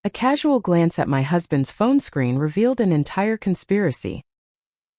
A casual glance at my husband's phone screen revealed an entire conspiracy.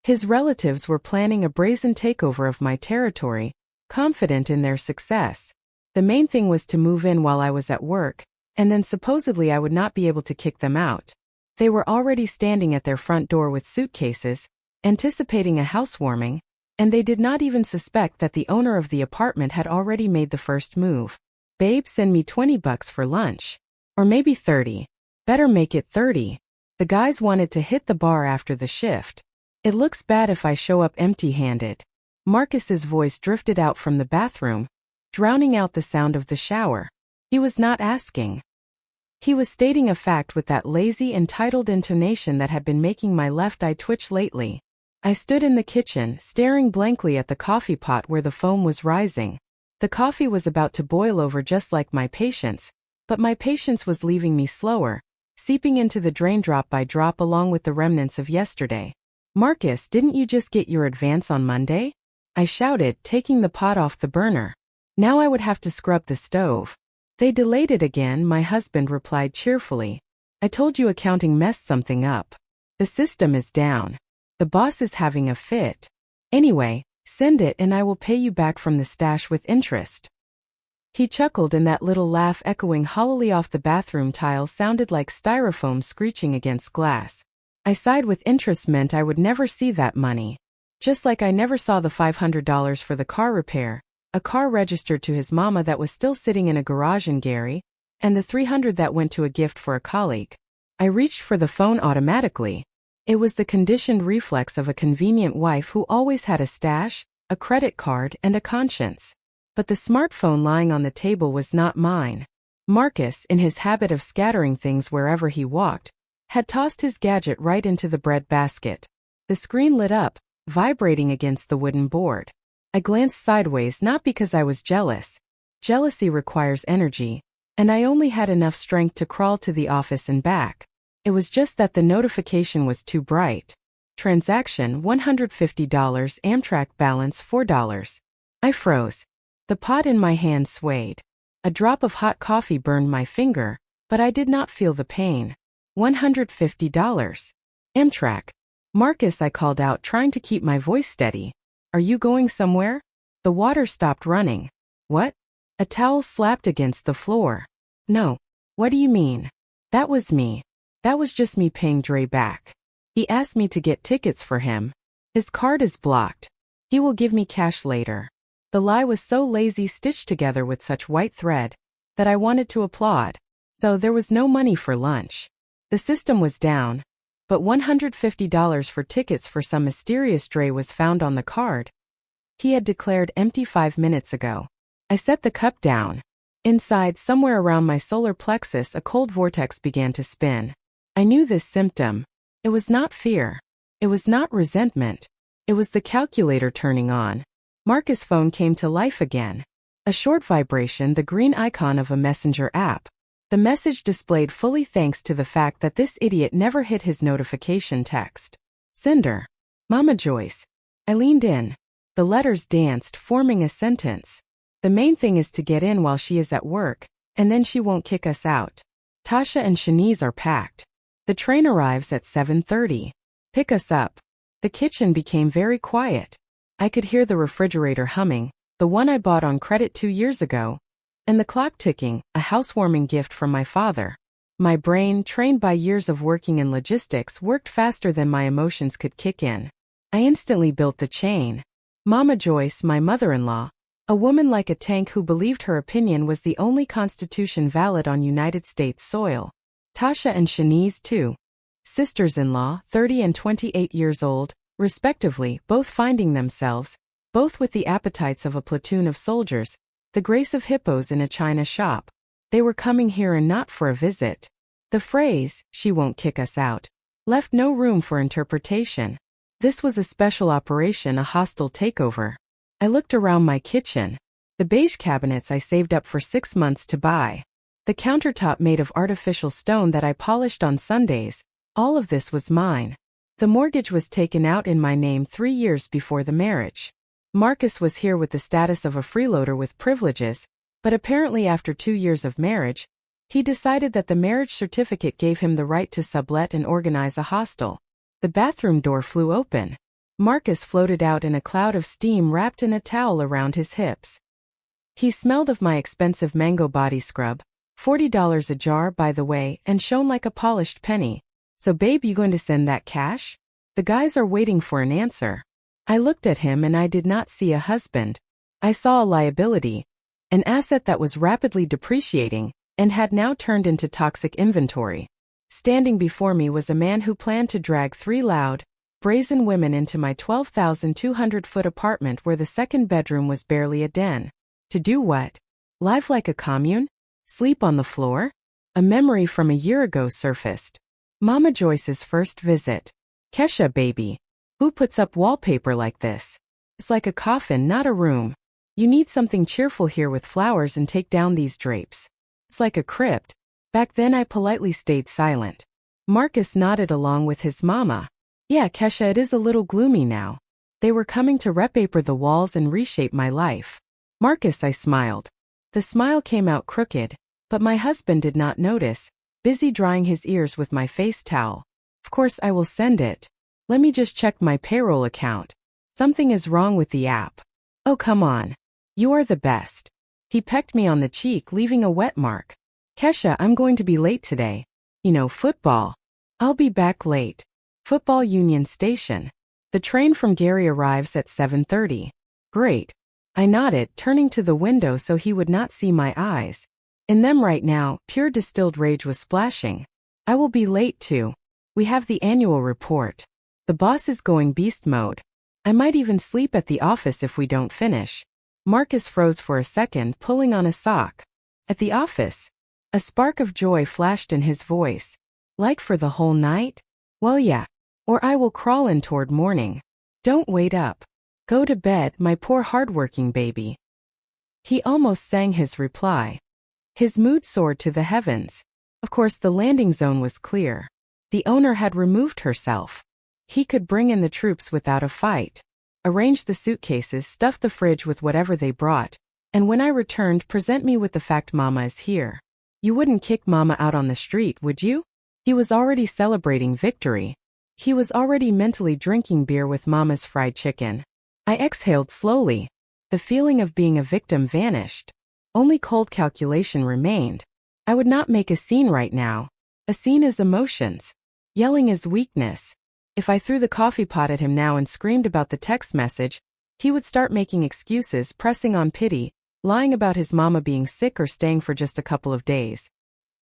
His relatives were planning a brazen takeover of my territory, confident in their success. The main thing was to move in while I was at work, and then supposedly I would not be able to kick them out. They were already standing at their front door with suitcases, anticipating a housewarming, and they did not even suspect that the owner of the apartment had already made the first move. "Babe, send me $20 for lunch. Or maybe 30. Better make it 30. The guys wanted to hit the bar after the shift. "It looks bad if I show up empty-handed." Marcus's voice drifted out from the bathroom, drowning out the sound of the shower. He was not asking. He was stating a fact with that lazy, entitled intonation that had been making my left eye twitch lately. I stood in the kitchen, staring blankly at the coffee pot where the foam was rising. The coffee was about to boil over just like my patience, but my patience was leaving me slower, seeping into the drain drop by drop along with the remnants of yesterday. "Marcus, didn't you just get your advance on Monday?" I shouted, taking the pot off the burner. Now I would have to scrub the stove. "They delayed it again," my husband replied cheerfully. "I told you accounting messed something up. The system is down. The boss is having a fit. Anyway, send it and I will pay you back from the stash with interest." He chuckled, and that little laugh echoing hollowly off the bathroom tiles sounded like styrofoam screeching against glass. I sighed. With interest meant I would never see that money. Just like I never saw the $500 for the car repair, a car registered to his mama that was still sitting in a garage in Gary, and the $300 that went to a gift for a colleague. I reached for the phone automatically. It was the conditioned reflex of a convenient wife who always had a stash, a credit card, and a conscience. But the smartphone lying on the table was not mine. Marcus, in his habit of scattering things wherever he walked, had tossed his gadget right into the bread basket. The screen lit up, vibrating against the wooden board. I glanced sideways, not because I was jealous. Jealousy requires energy, and I only had enough strength to crawl to the office and back. It was just that the notification was too bright. Transaction $150, Amtrak balance $4. I froze. The pot in my hand swayed. A drop of hot coffee burned my finger, but I did not feel the pain. $150. Amtrak. "Marcus," I called out, trying to keep my voice steady. "Are you going somewhere?" The water stopped running. "What?" A towel slapped against the floor. "No." "What do you mean?" "That was me. That was just me paying Dre back. He asked me to get tickets for him. His card is blocked. He will give me cash later." The lie was so lazy, stitched together with such white thread, that I wanted to applaud. So there was no money for lunch. The system was down, but $150 for tickets for some mysterious Dre was found on the card. He had declared empty 5 minutes ago. I set the cup down. Inside, somewhere around my solar plexus, a cold vortex began to spin. I knew this symptom. It was not fear. It was not resentment. It was the calculator turning on. Marcus' phone came to life again. A short vibration, the green icon of a messenger app. The message displayed fully thanks to the fact that this idiot never hit his notification text. "Cinder. Mama Joyce." I leaned in. The letters danced, forming a sentence. "The main thing is to get in while she is at work, and then she won't kick us out. Tasha and Shanice are packed. The train arrives at 7:30. Pick us up." The kitchen became very quiet. I could hear the refrigerator humming, the one I bought on credit 2 years ago, and the clock ticking, a housewarming gift from my father. My brain, trained by years of working in logistics, worked faster than my emotions could kick in. I instantly built the chain. Mama Joyce, my mother-in-law, a woman like a tank who believed her opinion was the only constitution valid on United States soil. Tasha and Shanice, too. Sisters-in-law, 30 and 28 years old, respectively, both finding themselves, both with the appetites of a platoon of soldiers, the grace of hippos in a china shop. They were coming here and not for a visit. The phrase, "she won't kick us out," left no room for interpretation. This was a special operation, a hostile takeover. I looked around my kitchen. The beige cabinets I saved up for 6 months to buy. The countertop made of artificial stone that I polished on Sundays. All of this was mine. The mortgage was taken out in my name 3 years before the marriage. Marcus was here with the status of a freeloader with privileges, but apparently after 2 years of marriage, He decided that the marriage certificate gave him the right to sublet and organize a hostel. The bathroom door flew open. Marcus floated out in a cloud of steam wrapped in a towel around his hips. He smelled of my expensive mango body scrub, $40 a jar by the way, and shone like a polished penny. So babe, you going to send that cash? The guys are waiting for an answer. I looked at him and I did not see a husband. I saw a liability, an asset that was rapidly depreciating and had now turned into toxic inventory. Standing before me was a man who planned to drag 3 loud, brazen women into my 12,200-foot apartment where the second bedroom was barely a den. To do what? Live like a commune? Sleep on the floor? A memory from a year ago surfaced. Mama Joyce's first visit. Kesha, baby. Who puts up wallpaper like this? It's like a coffin, not a room. You need something cheerful here with flowers and take down these drapes. It's like a crypt. Back then I politely stayed silent. Marcus nodded along with his mama. Yeah, Kesha, it is a little gloomy now. They were coming to repaper the walls and reshape my life. Marcus, I smiled. The smile came out crooked, but my husband did not notice, busy drying his ears with my face towel. Of course I will send it. Let me just check my payroll account. Something is wrong with the app. Oh, come on. You are the best. He pecked me on the cheek, leaving a wet mark. Kesha, I'm going to be late today. You know, football. I'll be back late. Football Union Station. The train from Gary arrives at 7:30. Great. I nodded, turning to the window so he would not see my eyes. In them right now, pure distilled rage was splashing. I will be late too. We have the annual report. The boss is going beast mode. I might even sleep at the office if we don't finish. Marcus froze for a second, pulling on a sock. At the office? A spark of joy flashed in his voice. Like for the whole night? Well, yeah. Or I will crawl in toward morning. Don't wait up. Go to bed, my poor hardworking baby. He almost sang his reply. His mood soared to the heavens. Of course, the landing zone was clear. The owner had removed herself. He could bring in the troops without a fight. Arrange the suitcases, stuff the fridge with whatever they brought, and when I returned, present me with the fact Mama is here. You wouldn't kick Mama out on the street, would you? He was already celebrating victory. He was already mentally drinking beer with Mama's fried chicken. I exhaled slowly. The feeling of being a victim vanished. Only cold calculation remained. I would not make a scene right now. A scene is emotions. Yelling is weakness. If I threw the coffee pot at him now and screamed about the text message, he would start making excuses, pressing on pity, lying about his mama being sick or staying for just a couple of days.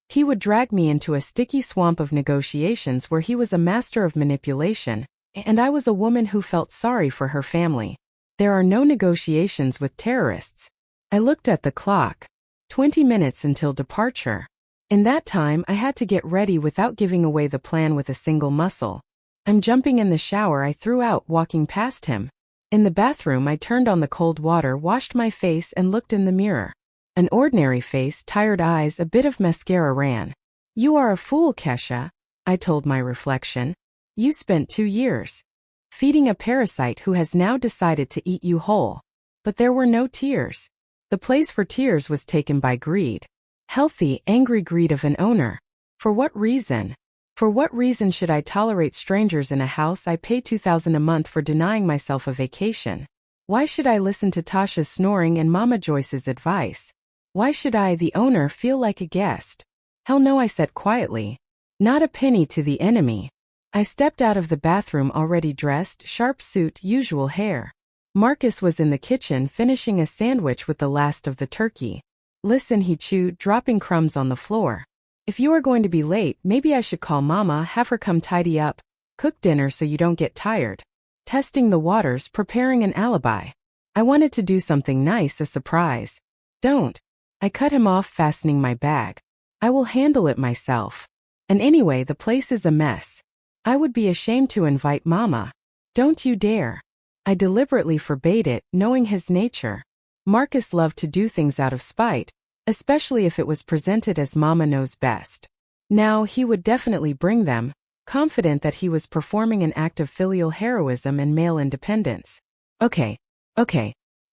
He would drag me into a sticky swamp of negotiations where he was a master of manipulation, and I was a woman who felt sorry for her family. There are no negotiations with terrorists. I looked at the clock. 20 minutes until departure. In that time, I had to get ready without giving away the plan with a single muscle. I'm jumping in the shower, I threw out, walking past him. In the bathroom, I turned on the cold water, washed my face, and looked in the mirror. An ordinary face, tired eyes, a bit of mascara ran. You are a fool, Kesha, I told my reflection. You spent 2 years feeding a parasite who has now decided to eat you whole. But there were no tears. The place for tears was taken by greed. Healthy, angry greed of an owner. For what reason? For what reason should I tolerate strangers in a house I pay $2,000 a month for, denying myself a vacation? Why should I listen to Tasha's snoring and Mama Joyce's advice? Why should I, the owner, feel like a guest? Hell no, I said quietly. Not a penny to the enemy. I stepped out of the bathroom already dressed, sharp suit, usual hair. Marcus was in the kitchen finishing a sandwich with the last of the turkey. Listen, he chewed, dropping crumbs on the floor. If you are going to be late, maybe I should call Mama, have her come tidy up, cook dinner so you don't get tired. Testing the waters, preparing an alibi. I wanted to do something nice, a surprise. Don't. I cut him off, fastening my bag. I will handle it myself. And anyway, the place is a mess. I would be ashamed to invite Mama. Don't you dare. I deliberately forbade it, knowing his nature. Marcus loved to do things out of spite, especially if it was presented as Mama knows best. Now, he would definitely bring them, confident that he was performing an act of filial heroism and male independence. Okay.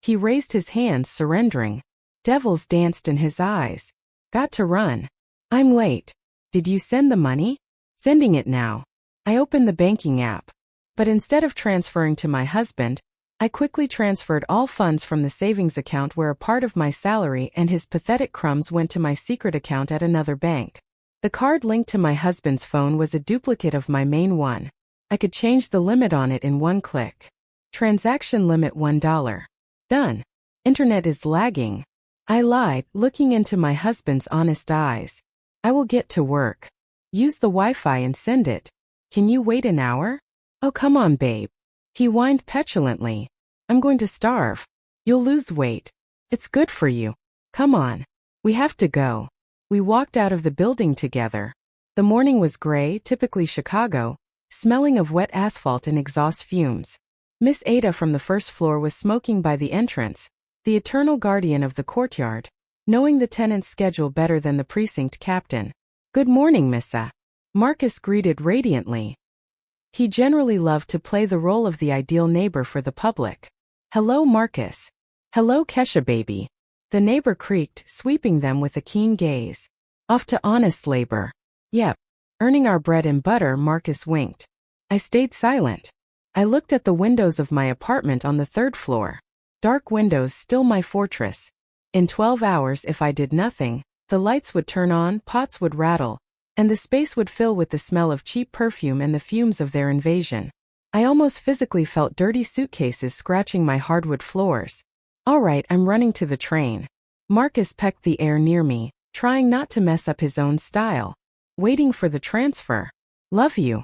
He raised his hands, surrendering. Devils danced in his eyes. Got to run. I'm late. Did you send the money? Sending it now. I opened the banking app. But instead of transferring to my husband, I quickly transferred all funds from the savings account where a part of my salary and his pathetic crumbs went to my secret account at another bank. The card linked to my husband's phone was a duplicate of my main one. I could change the limit on it in one click. Transaction limit $1. Done. Internet is lagging. I lied, looking into my husband's honest eyes. I will get to work. Use the Wi-Fi and send it. Can you wait an hour? Oh, come on, babe. He whined petulantly. I'm going to starve. You'll lose weight. It's good for you. Come on. We have to go. We walked out of the building together. The morning was gray, typically Chicago, smelling of wet asphalt and exhaust fumes. Miss Ada from the first floor was smoking by the entrance, the eternal guardian of the courtyard, knowing the tenant's schedule better than the precinct captain. Good morning, Missa. Marcus greeted radiantly. He generally loved to play the role of the ideal neighbor for the public. Hello, Marcus. Hello, Kesha baby. The neighbor creaked, sweeping them with a keen gaze. Off to honest labor. Yep. Earning our bread and butter, Marcus winked. I stayed silent. I looked at the windows of my apartment on the third floor. Dark windows, still my fortress. In 12 hours, if I did nothing, the lights would turn on, pots would rattle, and the space would fill with the smell of cheap perfume and the fumes of their invasion. I almost physically felt dirty suitcases scratching my hardwood floors. All right, I'm running to the train. Marcus pecked the air near me, trying not to mess up his own style. Waiting for the transfer. Love you.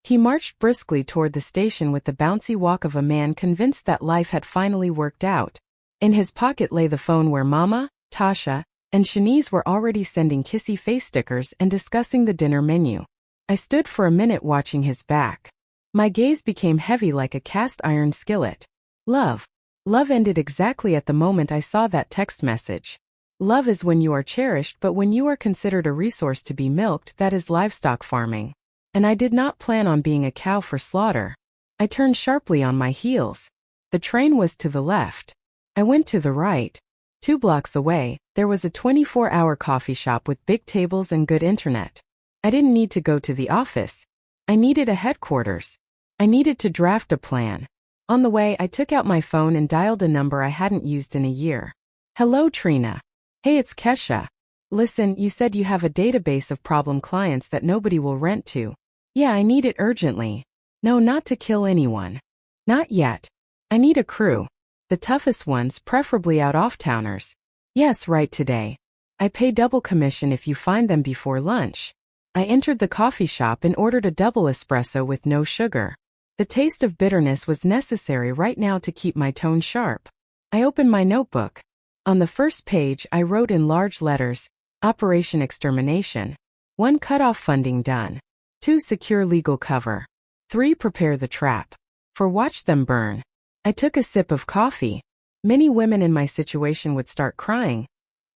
He marched briskly toward the station with the bouncy walk of a man convinced that life had finally worked out. In his pocket lay the phone where Mama, Tasha, and Shanice were already sending kissy face stickers and discussing the dinner menu. I stood for a minute watching his back. My gaze became heavy like a cast iron skillet. Love. Love ended exactly at the moment I saw that text message. Love is when you are cherished, but when you are considered a resource to be milked, that is livestock farming. And I did not plan on being a cow for slaughter. I turned sharply on my heels. The train was to the left. I went to the right. 2 blocks away, there was a 24-hour coffee shop with big tables and good internet. I didn't need to go to the office. I needed a headquarters. I needed to draft a plan. On the way, I took out my phone and dialed a number I hadn't used in a year. Hello, Trina. Hey, it's Kesha. Listen, you said you have a database of problem clients that nobody will rent to. Yeah, I need it urgently. No, not to kill anyone. Not yet. I need a crew. The toughest ones, preferably out off-towners. Yes, right today. I pay double commission if you find them before lunch. I entered the coffee shop and ordered a double espresso with no sugar. The taste of bitterness was necessary right now to keep my tone sharp. I opened my notebook. On the first page, I wrote in large letters, Operation Extermination. 1. Cut off funding done. 2. Secure legal cover. 3. Prepare the trap. 4. Watch them burn. I took a sip of coffee. Many women in my situation would start crying,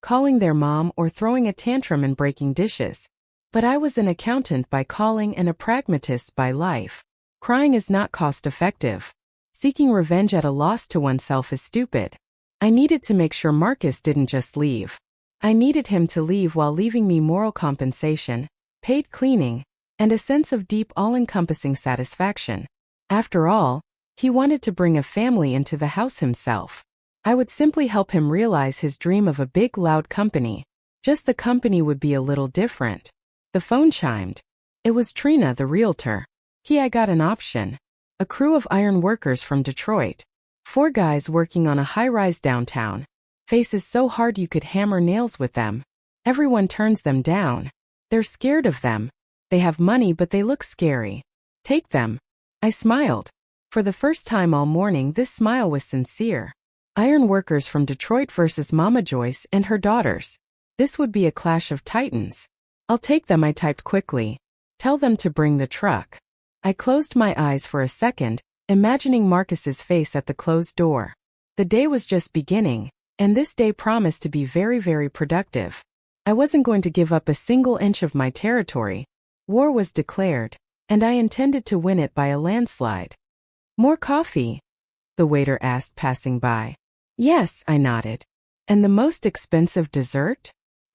calling their mom or throwing a tantrum and breaking dishes. But I was an accountant by calling and a pragmatist by life. Crying is not cost-effective. Seeking revenge at a loss to oneself is stupid. I needed to make sure Marcus didn't just leave. I needed him to leave while leaving me moral compensation, paid cleaning, and a sense of deep all-encompassing satisfaction. After all, he wanted to bring a family into the house himself. I would simply help him realize his dream of a big, loud company. Just the company would be a little different. The phone chimed. It was Trina, the realtor. I got an option. A crew of iron workers from Detroit. 4 guys working on a high-rise downtown. Faces so hard you could hammer nails with them. Everyone turns them down. They're scared of them. They have money but they look scary. Take them. I smiled. For the first time all morning, this smile was sincere. Iron workers from Detroit versus Mama Joyce and her daughters. This would be a clash of titans. I'll take them, I typed quickly. Tell them to bring the truck. I closed my eyes for a second, imagining Marcus's face at the closed door. The day was just beginning, and this day promised to be very, very productive. I wasn't going to give up a single inch of my territory. War was declared, and I intended to win it by a landslide. More coffee? The waiter asked, passing by. Yes, I nodded. And the most expensive dessert?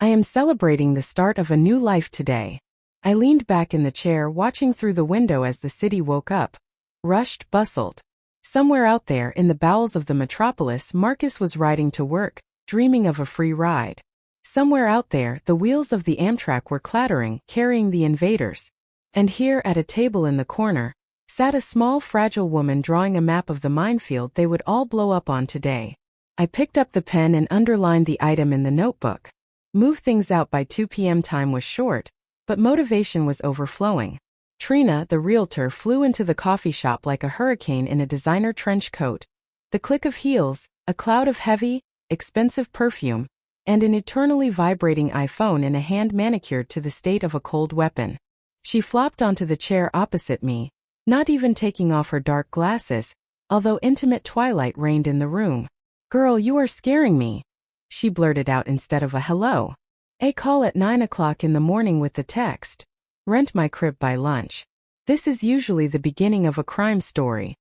I am celebrating the start of a new life today. I leaned back in the chair, watching through the window as the city woke up, rushed, bustled. Somewhere out there in the bowels of the metropolis, Marcus was riding to work, dreaming of a free ride. Somewhere out there, the wheels of the Amtrak were clattering, carrying the invaders. And here, at a table in the corner, sat a small, fragile woman drawing a map of the minefield they would all blow up on today. I picked up the pen and underlined the item in the notebook. Move things out by 2 p.m. Time was short, but motivation was overflowing. Trina, the realtor, flew into the coffee shop like a hurricane in a designer trench coat. The click of heels, a cloud of heavy, expensive perfume, and an eternally vibrating iPhone in a hand manicured to the state of a cold weapon. She flopped onto the chair opposite me, not even taking off her dark glasses, although intimate twilight reigned in the room. "Girl, you are scaring me," she blurted out instead of a hello. "A call at 9 o'clock in the morning with the text, 'Rent my crib by lunch.' This is usually the beginning of a crime story.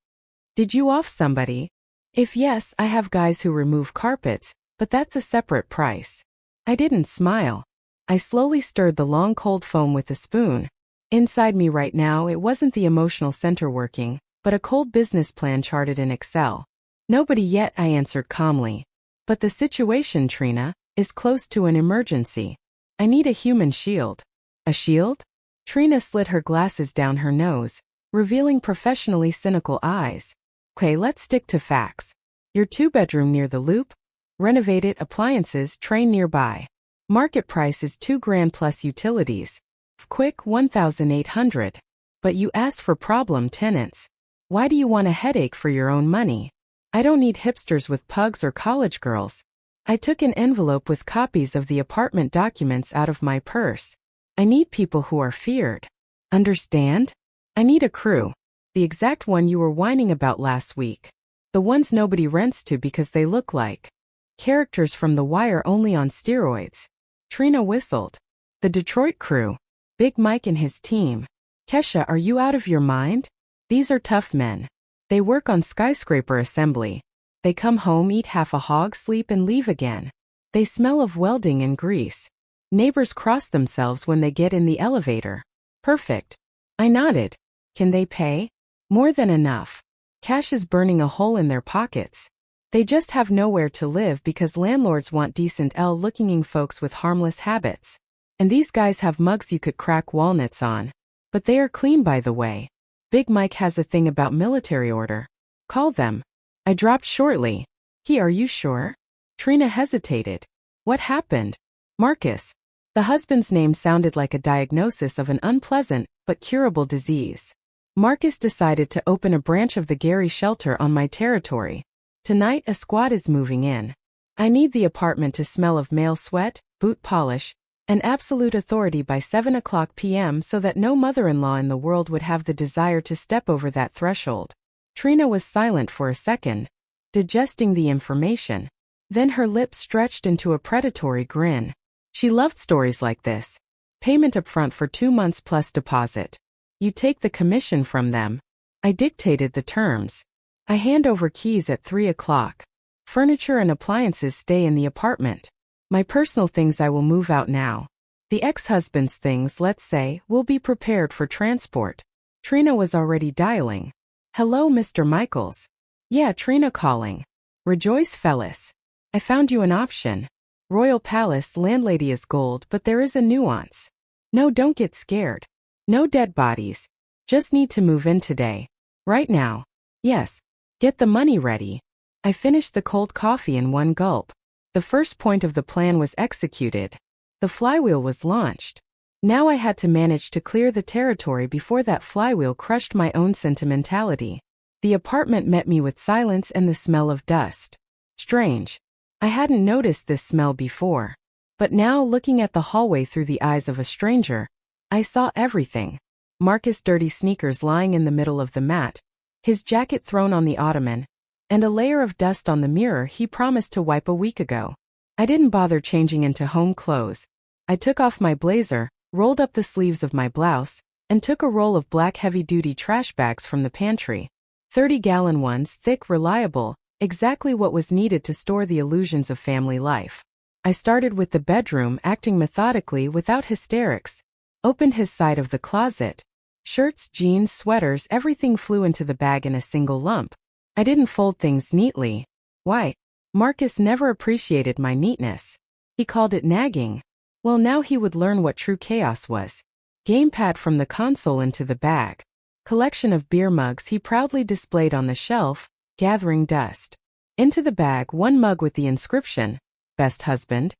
Did you off somebody?" "If yes, I have guys who remove carpets, but that's a separate price." I didn't smile. I slowly stirred the long cold foam with a spoon. Inside me right now, it wasn't the emotional center working, but a cold business plan charted in Excel. "Nobody yet," I answered calmly. "But the situation, Trina, is close to an emergency. I need a human shield." "A shield?" Trina slid her glasses down her nose, revealing professionally cynical eyes. "Okay, let's stick to facts. Your 2-bedroom near the Loop? Renovated, appliances, train nearby. Market price is $2,000 plus utilities. Quick, 1,800. But you ask for problem tenants. Why do you want a headache for your own money? I don't need hipsters with pugs or college girls." I took an envelope with copies of the apartment documents out of my purse. "I need people who are feared. Understand? I need a crew. The exact one you were whining about last week. The ones nobody rents to because they look like characters from The Wire only on steroids." Trina whistled. "The Detroit crew. Big Mike and his team. Kesha, are you out of your mind? These are tough men. They work on skyscraper assembly. They come home, eat half a hog, sleep and leave again. They smell of welding and grease. Neighbors cross themselves when they get in the elevator." "Perfect." I nodded. "Can they pay?" "More than enough. Cash is burning a hole in their pockets. They just have nowhere to live because landlords want decent looking folks with harmless habits. And these guys have mugs you could crack walnuts on. But they are clean, by the way. Big Mike has a thing about military order. Call them." I dropped shortly. "Are you sure?" Trina hesitated. "What happened?" "Marcus." The husband's name sounded like a diagnosis of an unpleasant but curable disease. "Marcus decided to open a branch of the Gary shelter on my territory. Tonight a squad is moving in. I need the apartment to smell of male sweat, boot polish, and absolute authority by 7 o'clock p.m. so that no mother-in-law in the world would have the desire to step over that threshold." Trina was silent for a second, digesting the information. Then her lips stretched into a predatory grin. She loved stories like this. Payment upfront for 2 months plus deposit. You take the commission from them. I dictated the terms. I hand over keys at 3 o'clock. Furniture and appliances stay in the apartment. My personal things I will move out now. The ex-husband's things, let's say, will be prepared for transport. Trina was already dialing. "Hello, Mr. Michaels." "Yeah, Trina calling." "Rejoice, Fellis. I found you an option. Royal Palace, landlady is gold, but there is a nuance. No, don't get scared. No dead bodies. Just need to move in today. Right now. Yes. Get the money ready." I finished the cold coffee in one gulp. The first point of the plan was executed. The flywheel was launched. Now I had to manage to clear the territory before that flywheel crushed my own sentimentality. The apartment met me with silence and the smell of dust. Strange. I hadn't noticed this smell before. But now, looking at the hallway through the eyes of a stranger, I saw everything. Marcus' dirty sneakers lying in the middle of the mat, his jacket thrown on the ottoman, and a layer of dust on the mirror he promised to wipe a week ago. I didn't bother changing into home clothes. I took off my blazer, rolled up the sleeves of my blouse, and took a roll of black heavy-duty trash bags from the pantry. 30-gallon ones, thick, reliable, exactly what was needed to store the illusions of family life. I started with the bedroom, acting methodically without hysterics. Opened his side of the closet. Shirts, jeans, sweaters, everything flew into the bag in a single lump. I didn't fold things neatly. Why? Marcus never appreciated my neatness. He called it nagging. Well, now he would learn what true chaos was. Gamepad from the console into the bag. Collection of beer mugs he proudly displayed on the shelf, gathering dust. Into the bag, one mug with the inscription, "Best Husband,"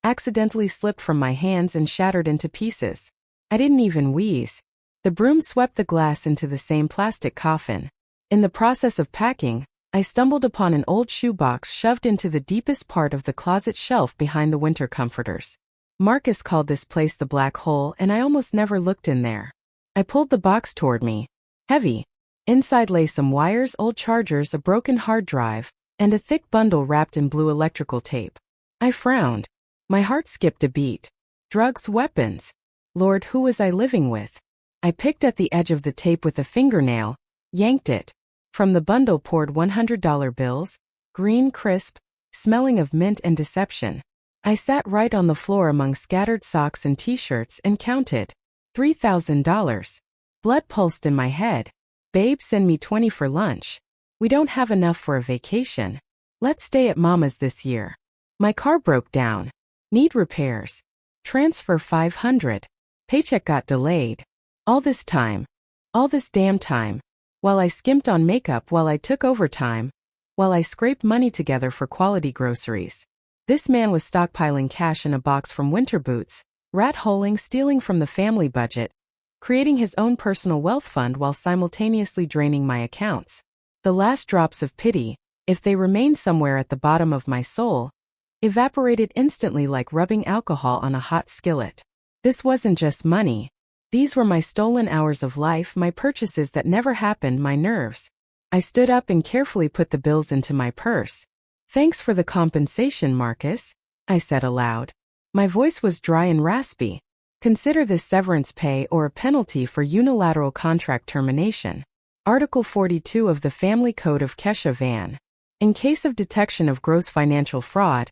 accidentally slipped from my hands and shattered into pieces. I didn't even wheeze. The broom swept the glass into the same plastic coffin. In the process of packing, I stumbled upon an old shoebox shoved into the deepest part of the closet shelf behind the winter comforters. Marcus called this place the black hole, and I almost never looked in there. I pulled the box toward me. Heavy. Inside lay some wires, old chargers, a broken hard drive, and a thick bundle wrapped in blue electrical tape. I frowned. My heart skipped a beat. Drugs, weapons. Lord, who was I living with? I picked at the edge of the tape with a fingernail, yanked it. From the bundle poured $100 bills, green, crisp, smelling of mint and deception. I sat right on the floor among scattered socks and t-shirts and counted. $3,000. Blood pulsed in my head. Babe, send me 20 for lunch. We don't have enough for a vacation. Let's stay at Mama's this year. My car broke down. Need repairs. Transfer 500. Paycheck got delayed. All this time. All this damn time. While I skimped on makeup, while I took overtime, while I scraped money together for quality groceries. This man was stockpiling cash in a box from winter boots, rat-holing, stealing from the family budget, creating his own personal wealth fund while simultaneously draining my accounts. The last drops of pity, if they remained somewhere at the bottom of my soul, evaporated instantly like rubbing alcohol on a hot skillet. This wasn't just money. These were my stolen hours of life, my purchases that never happened, my nerves. I stood up and carefully put the bills into my purse. Thanks for the compensation, Marcus, I said aloud. My voice was dry and raspy. Consider this severance pay or a penalty for unilateral contract termination. Article 42 of the Family Code of Kesha Van. In case of detection of gross financial fraud,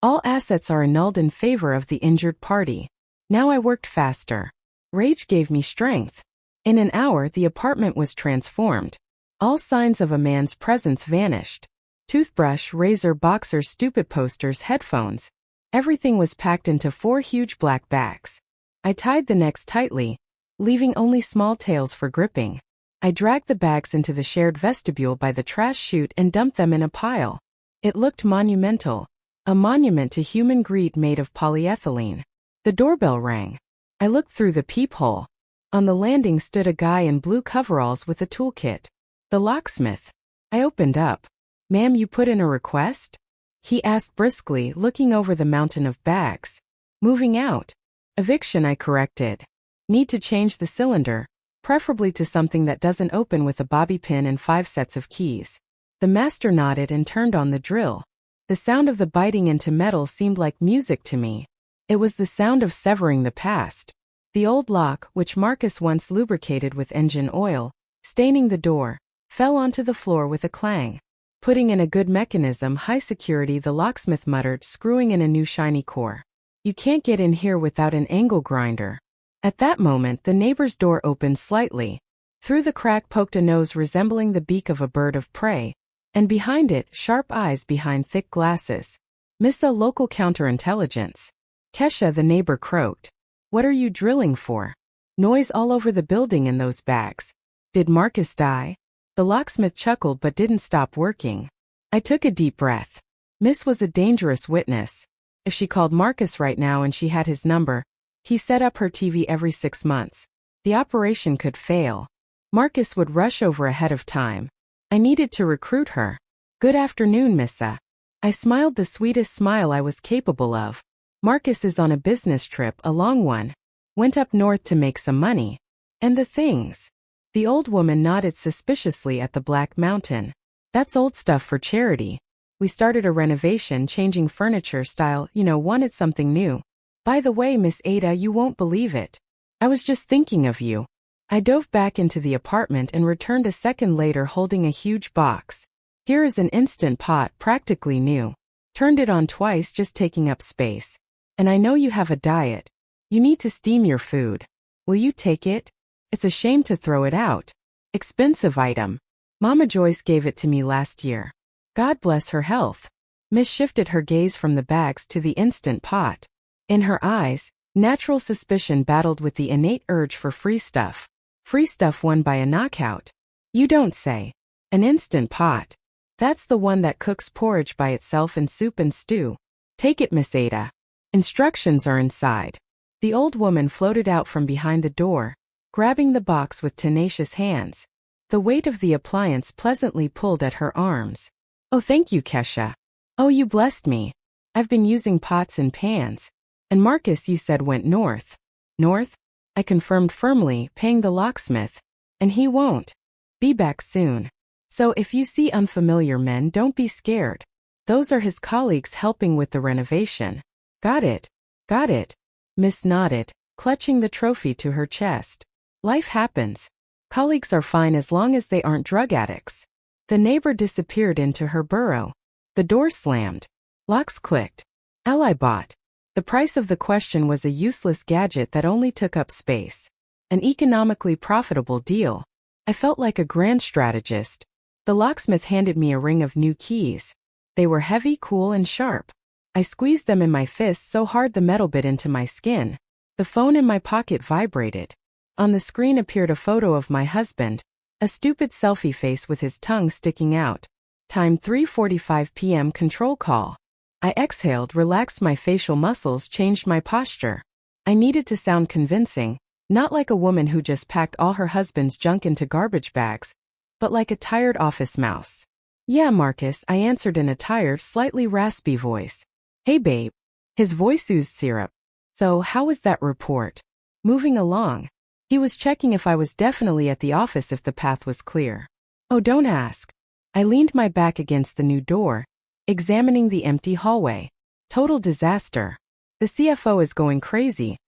all assets are annulled in favor of the injured party. Now I worked faster. Rage gave me strength. In an hour, the apartment was transformed. All signs of a man's presence vanished. Toothbrush, razor, boxers, stupid posters, headphones. Everything was packed into 4 huge black bags. I tied the necks tightly, leaving only small tails for gripping. I dragged the bags into the shared vestibule by the trash chute and dumped them in a pile. It looked monumental, a monument to human greed made of polyethylene. The doorbell rang. I looked through the peephole. On the landing stood a guy in blue coveralls with a toolkit. The locksmith. I opened up. "Ma'am, you put in a request?" He asked briskly, looking over the mountain of bags. "Moving out." "Eviction," I corrected. "Need to change the cylinder, preferably to something that doesn't open with a bobby pin and 5 sets of keys." The master nodded and turned on the drill. The sound of the biting into metal seemed like music to me. It was the sound of severing the past. The old lock, which Marcus once lubricated with engine oil, staining the door, fell onto the floor with a clang. Putting in a good mechanism, high security, the locksmith muttered, screwing in a new shiny core. "You can't get in here without an angle grinder." At that moment, the neighbor's door opened slightly. Through the crack poked a nose resembling the beak of a bird of prey, and behind it, sharp eyes behind thick glasses. "Missa, local counterintelligence." "Kesha," the neighbor croaked. "What are you drilling for?" "Noise all over the building in those bags." "Did Marcus die?" The locksmith chuckled but didn't stop working. I took a deep breath. Miss was a dangerous witness. If she called Marcus right now and she had his number, he set up her TV every 6 months. The operation could fail. Marcus would rush over ahead of time. I needed to recruit her. "Good afternoon, Missa." I smiled the sweetest smile I was capable of. "Marcus is on a business trip, a long one. Went up north to make some money. And the things." The old woman nodded suspiciously at the Black Mountain. "That's old stuff for charity. We started a renovation, changing furniture style, wanted something new. By the way, Miss Ada, you won't believe it. I was just thinking of you." I dove back into the apartment and returned a second later holding a huge box. "Here is an Instant Pot, practically new. Turned it on twice, just taking up space. And I know you have a diet. You need to steam your food. Will you take it? It's a shame to throw it out. Expensive item. Mama Joyce gave it to me last year. God bless her health. Miss shifted her gaze from the bags to the instant pot. In her eyes, natural suspicion battled with the innate urge for free stuff. Free stuff won by a knockout. You don't say. An instant pot. That's the one that cooks porridge by itself and soup and stew. Take it, Miss Ada. Instructions are inside. The old woman floated out from behind the door, grabbing the box with tenacious hands. The weight of the appliance pleasantly pulled at her arms. Oh, thank you, Kesha. Oh, you blessed me. I've been using pots and pans. And Marcus, you said, went north. North? I confirmed firmly, paying the locksmith. And he won't. Be back soon. So if you see unfamiliar men, don't be scared. Those are his colleagues helping with the renovation. Got it. Got it. Miss nodded, clutching the trophy to her chest. Life happens. Colleagues are fine as long as they aren't drug addicts. The neighbor disappeared into her burrow. The door slammed. Locks clicked. Ally bought. The price of the question was a useless gadget that only took up space. An economically profitable deal. I felt like a grand strategist. The locksmith handed me a ring of new keys. They were heavy, cool, and sharp. I squeezed them in my fist so hard the metal bit into my skin. The phone in my pocket vibrated. On the screen appeared a photo of my husband, a stupid selfie face with his tongue sticking out. Time 3:45 p.m. Control call. I exhaled, relaxed my facial muscles, changed my posture. I needed to sound convincing, not like a woman who just packed all her husband's junk into garbage bags, but like a tired office mouse. Yeah, Marcus, I answered in a tired, slightly raspy voice. Hey, babe. His voice oozed syrup. So, how was that report? Moving along. He was checking if I was definitely at the office, if the path was clear. Oh, don't ask. I leaned my back against the new door, examining the empty hallway. Total disaster. The CFO is going crazy,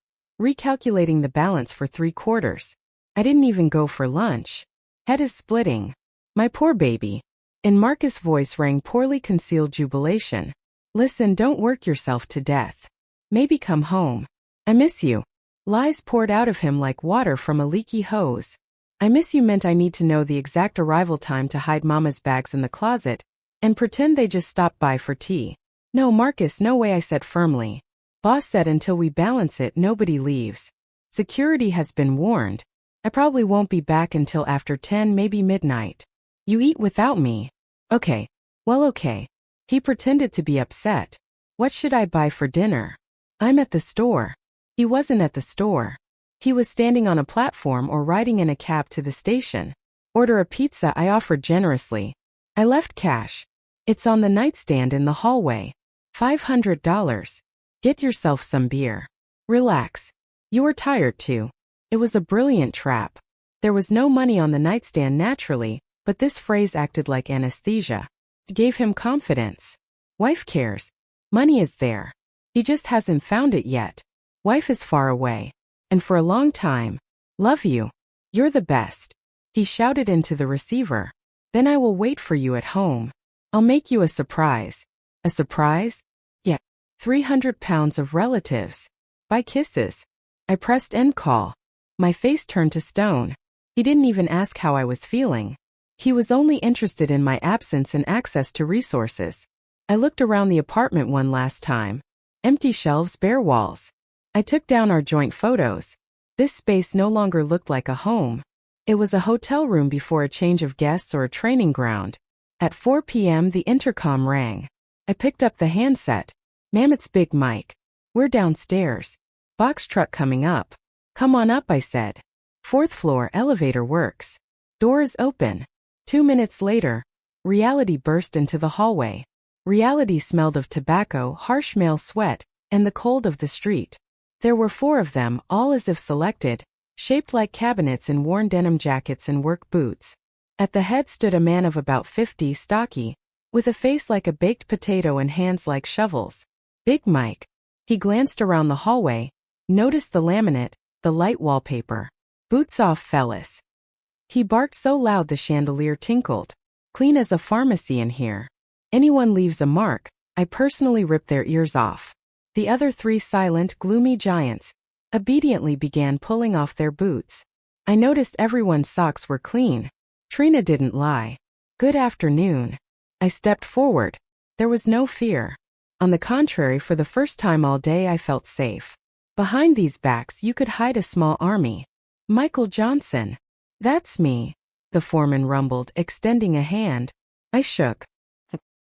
recalculating the balance for 3 quarters. I didn't even go for lunch. Head is splitting. My poor baby. In Marcus' voice rang poorly concealed jubilation. Listen, don't work yourself to death. Maybe come home. I miss you. Lies poured out of him like water from a leaky hose. I miss you meant I need to know the exact arrival time to hide Mama's bags in the closet and pretend they just stopped by for tea. No, Marcus, no way, I said firmly. Boss said until we balance it, nobody leaves. Security has been warned. I probably won't be back until after 10, maybe midnight. You eat without me. Okay. Well, okay. He pretended to be upset. What should I buy for dinner? I'm at the store. He wasn't at the store. He was standing on a platform or riding in a cab to the station. Order a pizza, I offered generously. I left cash. It's on the nightstand in the hallway. $500. Get yourself some beer. Relax. You were tired too. It was a brilliant trap. There was no money on the nightstand naturally, but this phrase acted like anesthesia. It gave him confidence. Wife cares. Money is there. He just hasn't found it yet. Wife is far away. And for a long time. Love you. You're the best. He shouted into the receiver. Then I will wait for you at home. I'll make you a surprise. A surprise? Yeah. 300 pounds of relatives. By kisses. I pressed end call. My face turned to stone. He didn't even ask how I was feeling. He was only interested in my absence and access to resources. I looked around the apartment one last time. Empty shelves, bare walls. I took down our joint photos. This space no longer looked like a home. It was a hotel room before a change of guests or a training ground. At 4 p.m. the intercom rang. I picked up the handset. Ma'am, it's Big Mike. We're downstairs. Box truck coming up. Come on up, I said. 4th floor, elevator works. Door is open. 2 minutes later, reality burst into the hallway. Reality smelled of tobacco, harsh male sweat, and the cold of the street. There were 4 of them, all as if selected, shaped like cabinets in worn denim jackets and work boots. At the head stood a man of about 50, stocky, with a face like a baked potato and hands like shovels. Big Mike. He glanced around the hallway, noticed the laminate, the light wallpaper. Boots off, fellas. He barked so loud the chandelier tinkled. Clean as a pharmacy in here. Anyone leaves a mark, I personally ripped their ears off. The other three silent, gloomy giants obediently began pulling off their boots. I noticed everyone's socks were clean. Trina didn't lie. Good afternoon. I stepped forward. There was no fear. On the contrary, for the first time all day I felt safe. Behind these backs you could hide a small army. Michael Johnson. That's me, the foreman rumbled, extending a hand. I shook.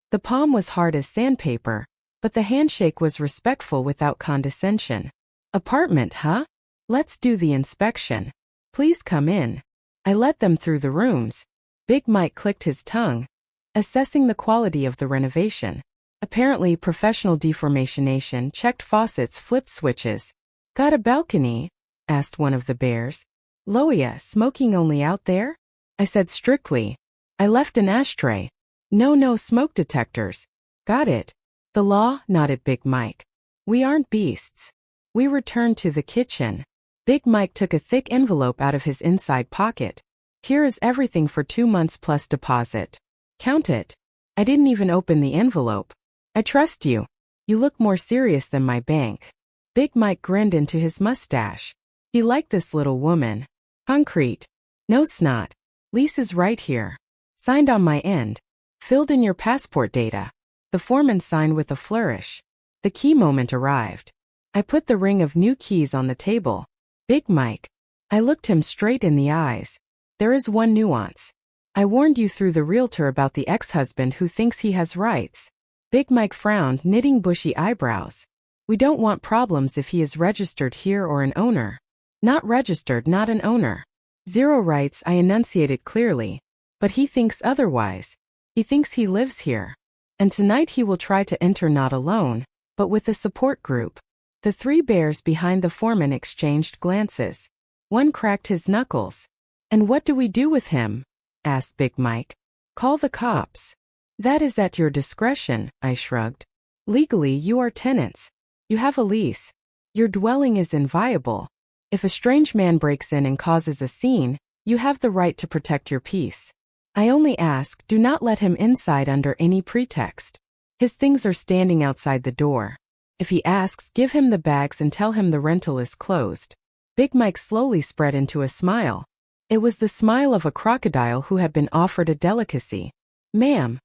The palm was hard as sandpaper, but the handshake was respectful without condescension. Apartment, huh? Let's do the inspection. Please come in. I led them through the rooms. Big Mike clicked his tongue, assessing the quality of the renovation. Apparently professional deformation, checked faucets, flipped switches. Got a balcony? Asked one of the bears. Loia, smoking only out there? I said strictly. I left an ashtray. No smoke detectors. Got it. The law, nodded Big Mike. We aren't beasts. We returned to the kitchen. Big Mike took a thick envelope out of his inside pocket. Here is everything for 2 months plus deposit. Count it. I didn't even open the envelope. I trust you. You look more serious than my bank. Big Mike grinned into his mustache. He liked this little woman. Concrete. No snot. Lease is right here. Signed on my end. Filled in your passport data. The foreman signed with a flourish. The key moment arrived. I put the ring of new keys on the table. Big Mike. I looked him straight in the eyes. There is one nuance. I warned you through the realtor about the ex-husband who thinks he has rights. Big Mike frowned, knitting bushy eyebrows. We don't want problems if he is registered here or an owner. Not registered, not an owner. Zero rights, I enunciated clearly. But he thinks otherwise. He thinks he lives here. And tonight he will try to enter not alone, but with a support group. The three bears behind the foreman exchanged glances. One cracked his knuckles. And what do we do with him? Asked Big Mike. Call the cops. That is at your discretion, I shrugged. Legally, you are tenants. You have a lease. Your dwelling is inviolable. If a strange man breaks in and causes a scene, you have the right to protect your peace. I only ask, do not let him inside under any pretext. His things are standing outside the door. If he asks, give him the bags and tell him the rental is closed. Big Mike slowly spread into a smile. It was the smile of a crocodile who had been offered a delicacy. Ma'am,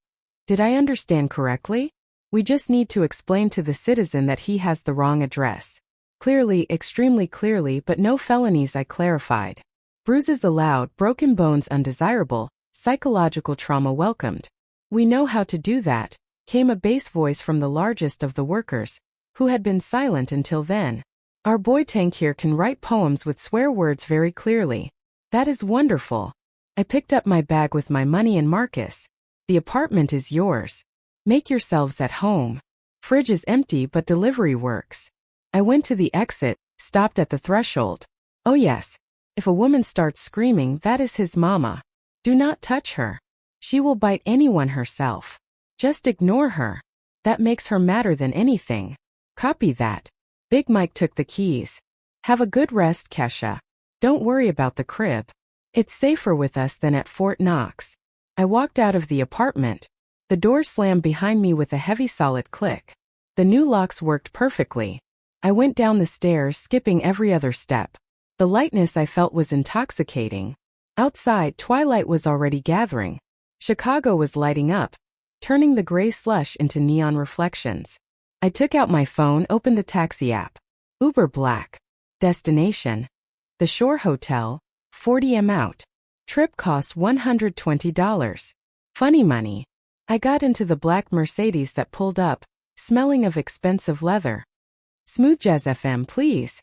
did I understand correctly? We just need to explain to the citizen that he has the wrong address. Clearly, extremely clearly, but no felonies, I clarified. Bruises allowed, broken bones undesirable, psychological trauma welcomed. We know how to do that, came a bass voice from the largest of the workers, who had been silent until then. Our boy Tank here can write poems with swear words very clearly. That is wonderful. I picked up my bag with my money and Marcus. The apartment is yours. Make yourselves at home. Fridge is empty but delivery works. I went to the exit, stopped at the threshold. Oh yes. If a woman starts screaming, that is his mama. Do not touch her. She will bite anyone herself. Just ignore her. That makes her madder than anything. Copy that. Big Mike took the keys. Have a good rest, Kesha. Don't worry about the crib. It's safer with us than at Fort Knox. I walked out of the apartment. The door slammed behind me with a heavy solid click. The new locks worked perfectly. I went down the stairs, skipping every other step. The lightness I felt was intoxicating. Outside, twilight was already gathering. Chicago was lighting up, turning the gray slush into neon reflections. I took out my phone, opened the taxi app. Uber Black. Destination: the Shore Hotel, 40 out. Trip costs $120. Funny money. I got into the black Mercedes that pulled up, smelling of expensive leather. Smooth Jazz FM, please.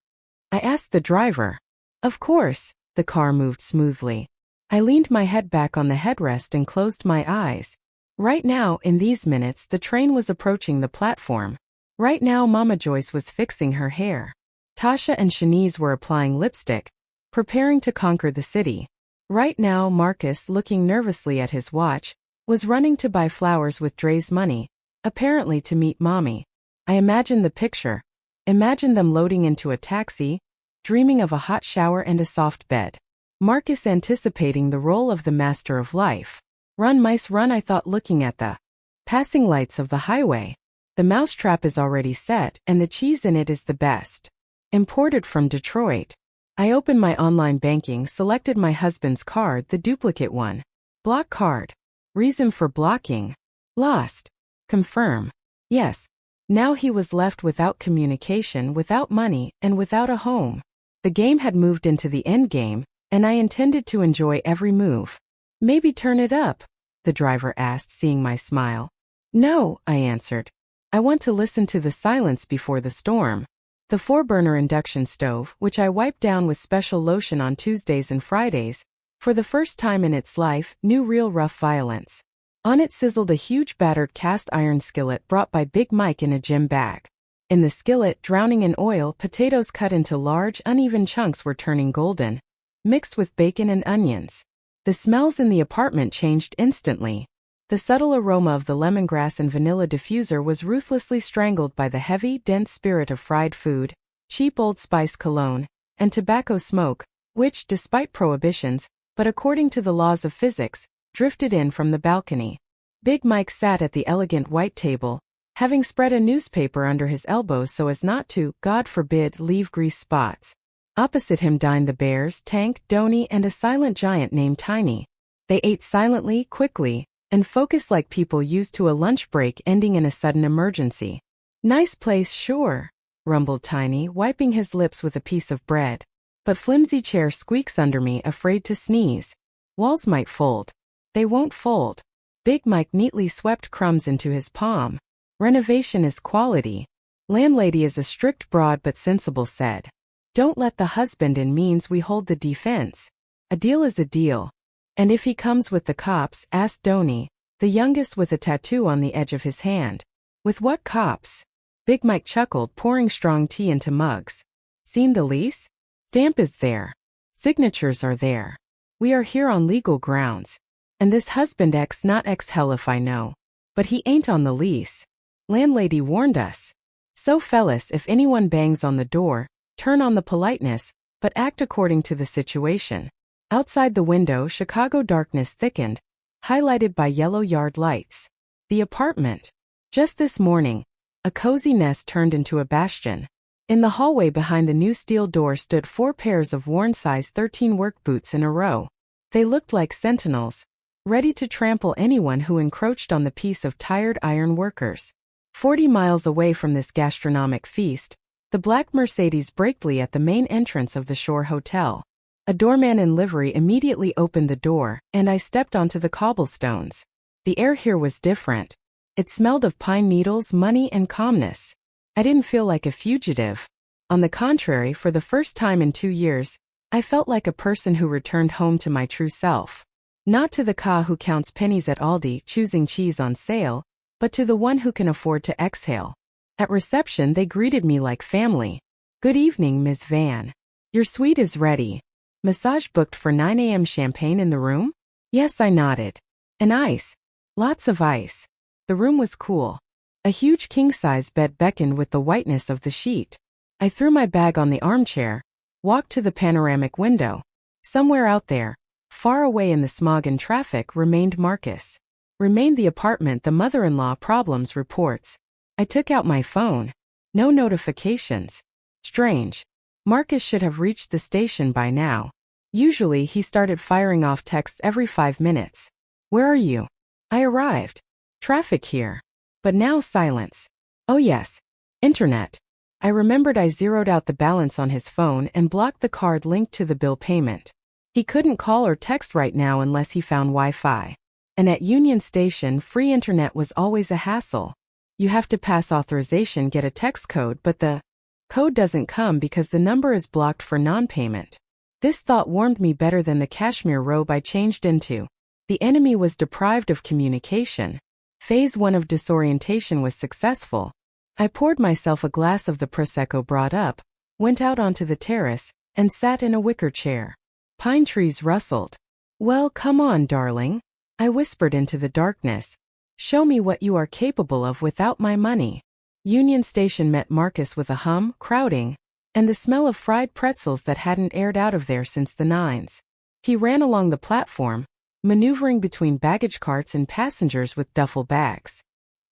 I asked the driver. Of course. The car moved smoothly. I leaned my head back on the headrest and closed my eyes. Right now, in these minutes, the train was approaching the platform. Right now, Mama Joyce was fixing her hair. Tasha and Shanice were applying lipstick, preparing to conquer the city. Right now, Marcus, looking nervously at his watch, was running to buy flowers with Dre's money, apparently to meet Mommy. I imagined the picture. Imagined them loading into a taxi, dreaming of a hot shower and a soft bed. Marcus anticipating the role of the master of life. Run, mice, run, I thought, looking at the passing lights of the highway. The mousetrap is already set, and the cheese in it is the best. Imported from Detroit. I opened my online banking, selected my husband's card, the duplicate one. Block card. Reason for blocking. Lost. Confirm. Yes. Now he was left without communication, without money, and without a home. The game had moved into the end game, and I intended to enjoy every move. Maybe turn it up? The driver asked, seeing my smile. No, I answered. I want to listen to the silence before the storm. The 4-burner induction stove, which I wiped down with special lotion on Tuesdays and Fridays, for the first time in its life, knew real rough violence. On it sizzled a huge battered cast iron skillet brought by Big Mike in a gym bag. In the skillet, drowning in oil, potatoes cut into large, uneven chunks were turning golden, mixed with bacon and onions. The smells in the apartment changed instantly. The subtle aroma of the lemongrass and vanilla diffuser was ruthlessly strangled by the heavy, dense spirit of fried food, cheap Old Spice cologne, and tobacco smoke, which, despite prohibitions, but according to the laws of physics, drifted in from the balcony. Big Mike sat at the elegant white table, having spread a newspaper under his elbows so as not to, God forbid, leave grease spots. Opposite him dined the bears, Tank, Donnie, and a silent giant named Tiny. They ate silently, quickly, and focused like people used to a lunch break ending in a sudden emergency. Nice place, sure, rumbled Tiny, wiping his lips with a piece of bread. But flimsy chair squeaks under me, afraid to sneeze. Walls might fold. They won't fold. Big Mike neatly swept crumbs into his palm. Renovation is quality. Landlady is a strict, broad but sensible said. Don't let the husband in means we hold the defense. A deal is a deal. And if he comes with the cops, asked Donnie, the youngest with a tattoo on the edge of his hand. With what cops? Big Mike chuckled, pouring strong tea into mugs. Seen the lease? Stamp is there. Signatures are there. We are here on legal grounds. And this husband not hell if I know. But he ain't on the lease. Landlady warned us. So fellas, if anyone bangs on the door, turn on the politeness, but act according to the situation. Outside the window, Chicago darkness thickened, highlighted by yellow yard lights. The apartment. Just this morning, a cozy nest turned into a bastion. In the hallway behind the new steel door stood 4 pairs of worn size 13 work boots in a row. They looked like sentinels, ready to trample anyone who encroached on the peace of tired iron workers. 40 miles away from this gastronomic feast, the black Mercedes braked at the main entrance of the Shore Hotel. A doorman in livery immediately opened the door, and I stepped onto the cobblestones. The air here was different. It smelled of pine needles, money, and calmness. I didn't feel like a fugitive. On the contrary, for the first time in 2 years, I felt like a person who returned home to my true self. Not to the ka who counts pennies at Aldi, choosing cheese on sale, but to the one who can afford to exhale. At reception, they greeted me like family. Good evening, Ms. Van. Your suite is ready. Massage booked for 9 a.m. Champagne in the room? Yes, I nodded. And ice. Lots of ice. The room was cool. A huge king-size bed beckoned with the whiteness of the sheet. I threw my bag on the armchair, walked to the panoramic window. Somewhere out there, far away in the smog and traffic, remained Marcus. Remained the apartment, the mother-in-law problems reports. I took out my phone. No notifications. Strange. Marcus should have reached the station by now. Usually he started firing off texts every 5 minutes. Where are you? I arrived. Traffic here. But now silence. Oh yes. Internet. I remembered I zeroed out the balance on his phone and blocked the card linked to the bill payment. He couldn't call or text right now unless he found Wi-Fi. And at Union Station, free internet was always a hassle. You have to pass authorization, get a text code, but the code doesn't come because the number is blocked for non-payment. This thought warmed me better than the cashmere robe I changed into. The enemy was deprived of communication. Phase 1 of disorientation was successful. I poured myself a glass of the Prosecco brought up, went out onto the terrace, and sat in a wicker chair. Pine trees rustled. Well, come on, darling. I whispered into the darkness. Show me what you are capable of without my money. Union Station met Marcus with a hum, crowding, and the smell of fried pretzels that hadn't aired out of there since the 90s. He ran along the platform, maneuvering between baggage carts and passengers with duffel bags.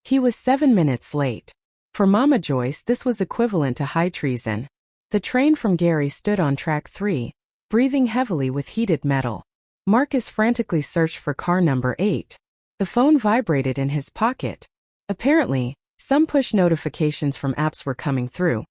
He was 7 minutes late. For Mama Joyce, this was equivalent to high treason. The train from Gary stood on track 3, breathing heavily with heated metal. Marcus frantically searched for car number 8. The phone vibrated in his pocket. Apparently, some push notifications from apps were coming through.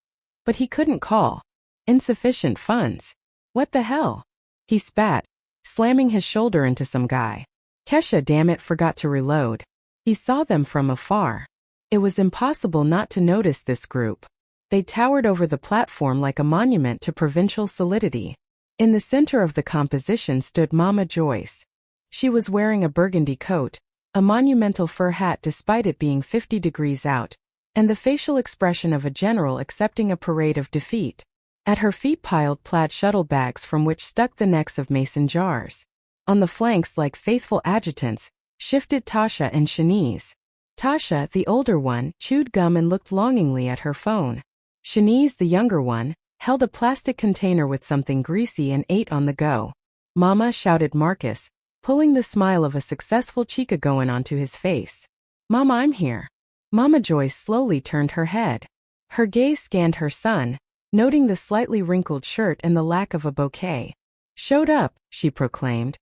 But he couldn't call. Insufficient funds. What the hell? He spat, slamming his shoulder into some guy. Kesha, damn it, forgot to reload. He saw them from afar. It was impossible not to notice this group. They towered over the platform like a monument to provincial solidity. In the center of the composition stood Mama Joyce. She was wearing a burgundy coat, a monumental fur hat despite it being 50 degrees out, and the facial expression of a general accepting a parade of defeat. At her feet piled plaid shuttle bags from which stuck the necks of mason jars. On the flanks, like faithful adjutants, shifted Tasha and Shanice. Tasha, the older one, chewed gum and looked longingly at her phone. Shanice, the younger one, held a plastic container with something greasy and ate on the go. "Mama," shouted Marcus, pulling the smile of a successful chica going onto his face. "Mama, I'm here." Mama Joyce slowly turned her head. Her gaze scanned her son, noting the slightly wrinkled shirt and the lack of a bouquet. "Showed up," she proclaimed.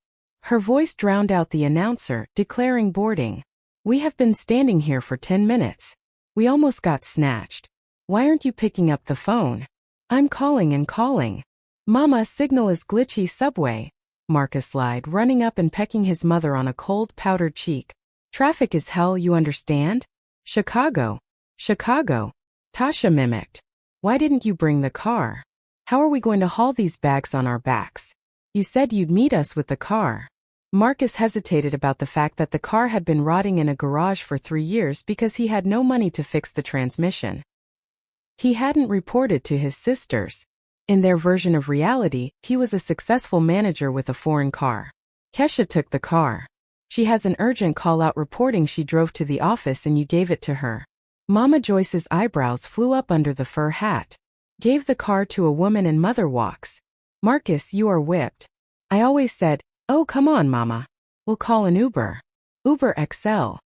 Her voice drowned out the announcer, declaring boarding. "We have been standing here for 10 minutes. We almost got snatched. Why aren't you picking up the phone?" "I'm calling and calling." "Mama, signal is glitchy subway," Marcus lied, running up and pecking his mother on a cold, powdered cheek. "Traffic is hell, you understand? Chicago. Chicago." Tasha mimicked. "Why didn't you bring the car? How are we going to haul these bags on our backs? You said you'd meet us with the car." Marcus hesitated about the fact that the car had been rotting in a garage for 3 years because he had no money to fix the transmission. He hadn't reported to his sisters. In their version of reality, he was a successful manager with a foreign car. "Kesha took the car. She has an urgent call-out reporting she drove to the office and you gave it to her." Mama Joyce's eyebrows flew up under the fur hat. "Gave the car to a woman and mother walks. Marcus, you are whipped. I always said, oh come on Mama. We'll call an Uber. Uber XL."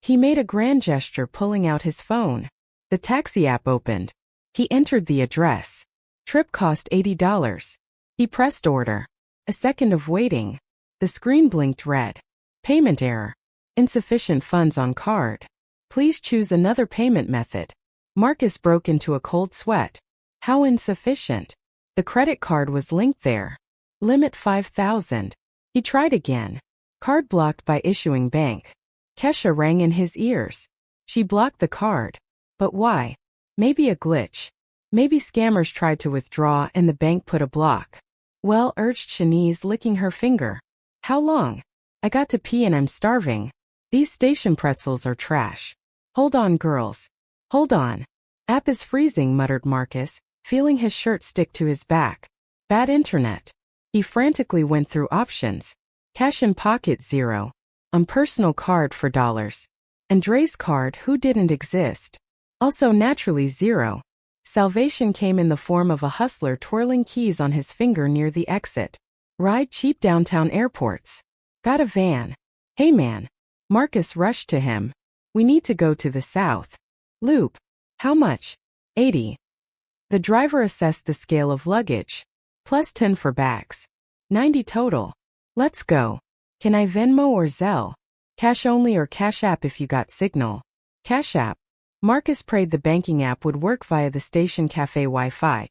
He made a grand gesture, pulling out his phone. The taxi app opened. He entered the address. Trip cost $80. He pressed order. A second of waiting. The screen blinked red. Payment error. Insufficient funds on card. Please choose another payment method. Marcus broke into a cold sweat. How insufficient? The credit card was linked there. Limit 5,000. He tried again. Card blocked by issuing bank. Kesha rang in his ears. She blocked the card. But why? Maybe a glitch. Maybe scammers tried to withdraw and the bank put a block. "Well," urged Shanice, licking her finger. "How long? I got to pee and I'm starving. These station pretzels are trash." "Hold on, girls. Hold on. App is freezing," muttered Marcus, feeling his shirt stick to his back. "Bad internet." He frantically went through options. Cash in pocket, 0. Personal card for dollars. Andre's card, who didn't exist. Also naturally 0. Salvation came in the form of a hustler twirling keys on his finger near the exit. Ride cheap downtown airports. Got a van. Hey man. Marcus rushed to him. We need to go to the south. Loop. How much? 80. The driver assessed the scale of luggage. Plus 10 for bags. 90 total. Let's go. Can I Venmo or Zelle? Cash only or Cash App if you got signal? Cash App. Marcus prayed the banking app would work via the station cafe Wi-Fi.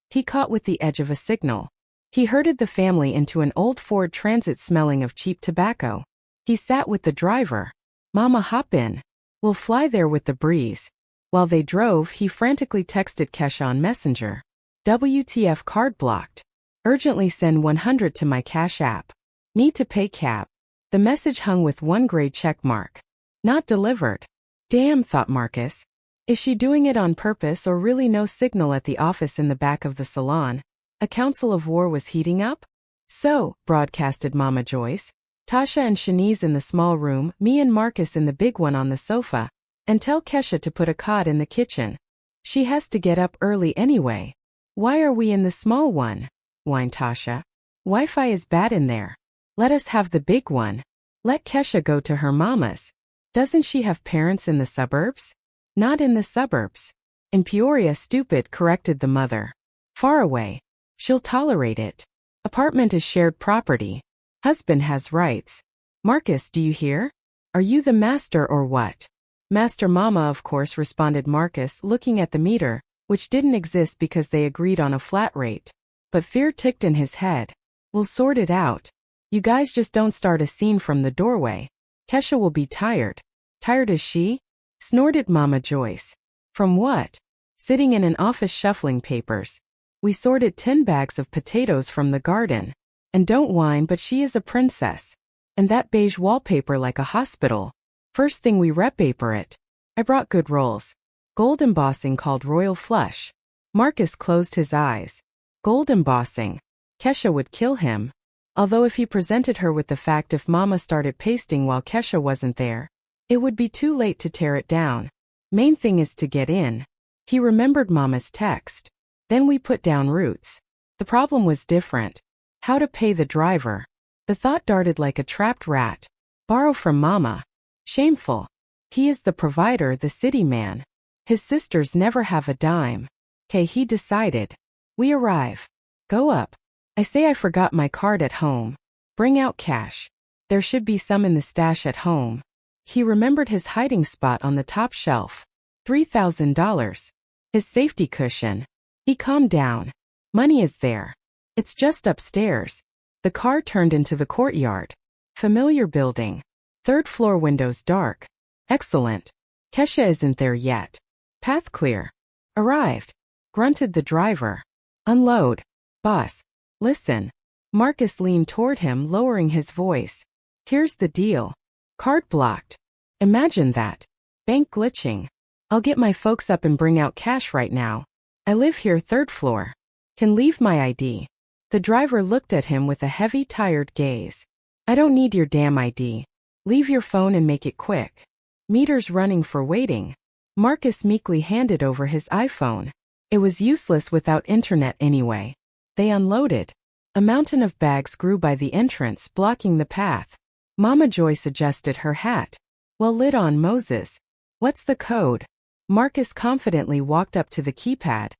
He caught with the edge of a signal. He herded the family into an old Ford Transit smelling of cheap tobacco. He sat with the driver. Mama, hop in. We'll fly there with the breeze. While they drove, he frantically texted Kesha on Messenger. WTF, card blocked. Urgently send 100 to my Cash App. Need to pay cab. The message hung with one gray check mark. Not delivered. Damn, thought Marcus. Is she doing it on purpose or really no signal at the office in the back of the salon? A council of war was heating up? "So," broadcasted Mama Joyce, "Tasha and Shanice in the small room, me and Marcus in the big one on the sofa. And tell Kesha to put a cot in the kitchen. She has to get up early anyway." "Why are we in the small one?" whined Tasha. "Wi-Fi is bad in there. Let us have the big one. Let Kesha go to her mama's. Doesn't she have parents in the suburbs?" Not in the suburbs. In Peoria, stupid, corrected the mother. Far away. She'll tolerate it. Apartment is shared property. Husband has rights. Marcus, do you hear? Are you the master or what? Master Mama, of course, responded Marcus, looking at the meter, which didn't exist because they agreed on a flat rate. But fear ticked in his head. We'll sort it out. You guys just don't start a scene from the doorway. Kesha will be tired. Tired is she? Snorted Mama Joyce. From what? Sitting in an office shuffling papers. We sorted 10 bags of potatoes from the garden. And don't whine, but she is a princess. And that beige wallpaper like a hospital. First thing we repaper it. I brought good rolls. Gold embossing called Royal Flush. Marcus closed his eyes. Gold embossing. Kesha would kill him. Although if he presented her with the fact if Mama started pasting while Kesha wasn't there, it would be too late to tear it down. Main thing is to get in. He remembered Mama's text. Then we put down roots. The problem was different. How to pay the driver. The thought darted like a trapped rat. Borrow from Mama. Shameful. He is the provider, the city man. His sisters never have a dime. He decided. We arrive. Go up. I say I forgot my card at home. Bring out cash. There should be some in the stash at home. He remembered his hiding spot on the top shelf. $3,000. His safety cushion. He calmed down. Money is there. It's just upstairs. The car turned into the courtyard. Familiar building. 3rd floor windows dark. Excellent. Kesha isn't there yet. Path clear. Arrived. Grunted the driver. Unload. Boss. Listen. Marcus leaned toward him, lowering his voice. Here's the deal. Card blocked. Imagine that. Bank glitching. I'll get my folks up and bring out cash right now. I live here 3rd floor. Can leave my ID. The driver looked at him with a heavy, tired gaze. I don't need your damn ID. Leave your phone and make it quick. Meter's running for waiting. Marcus meekly handed over his iPhone. It was useless without internet anyway. They unloaded. A mountain of bags grew by the entrance, blocking the path. Mama Joyce adjusted her hat. Well lit on, Moses. What's the code? Marcus confidently walked up to the keypad.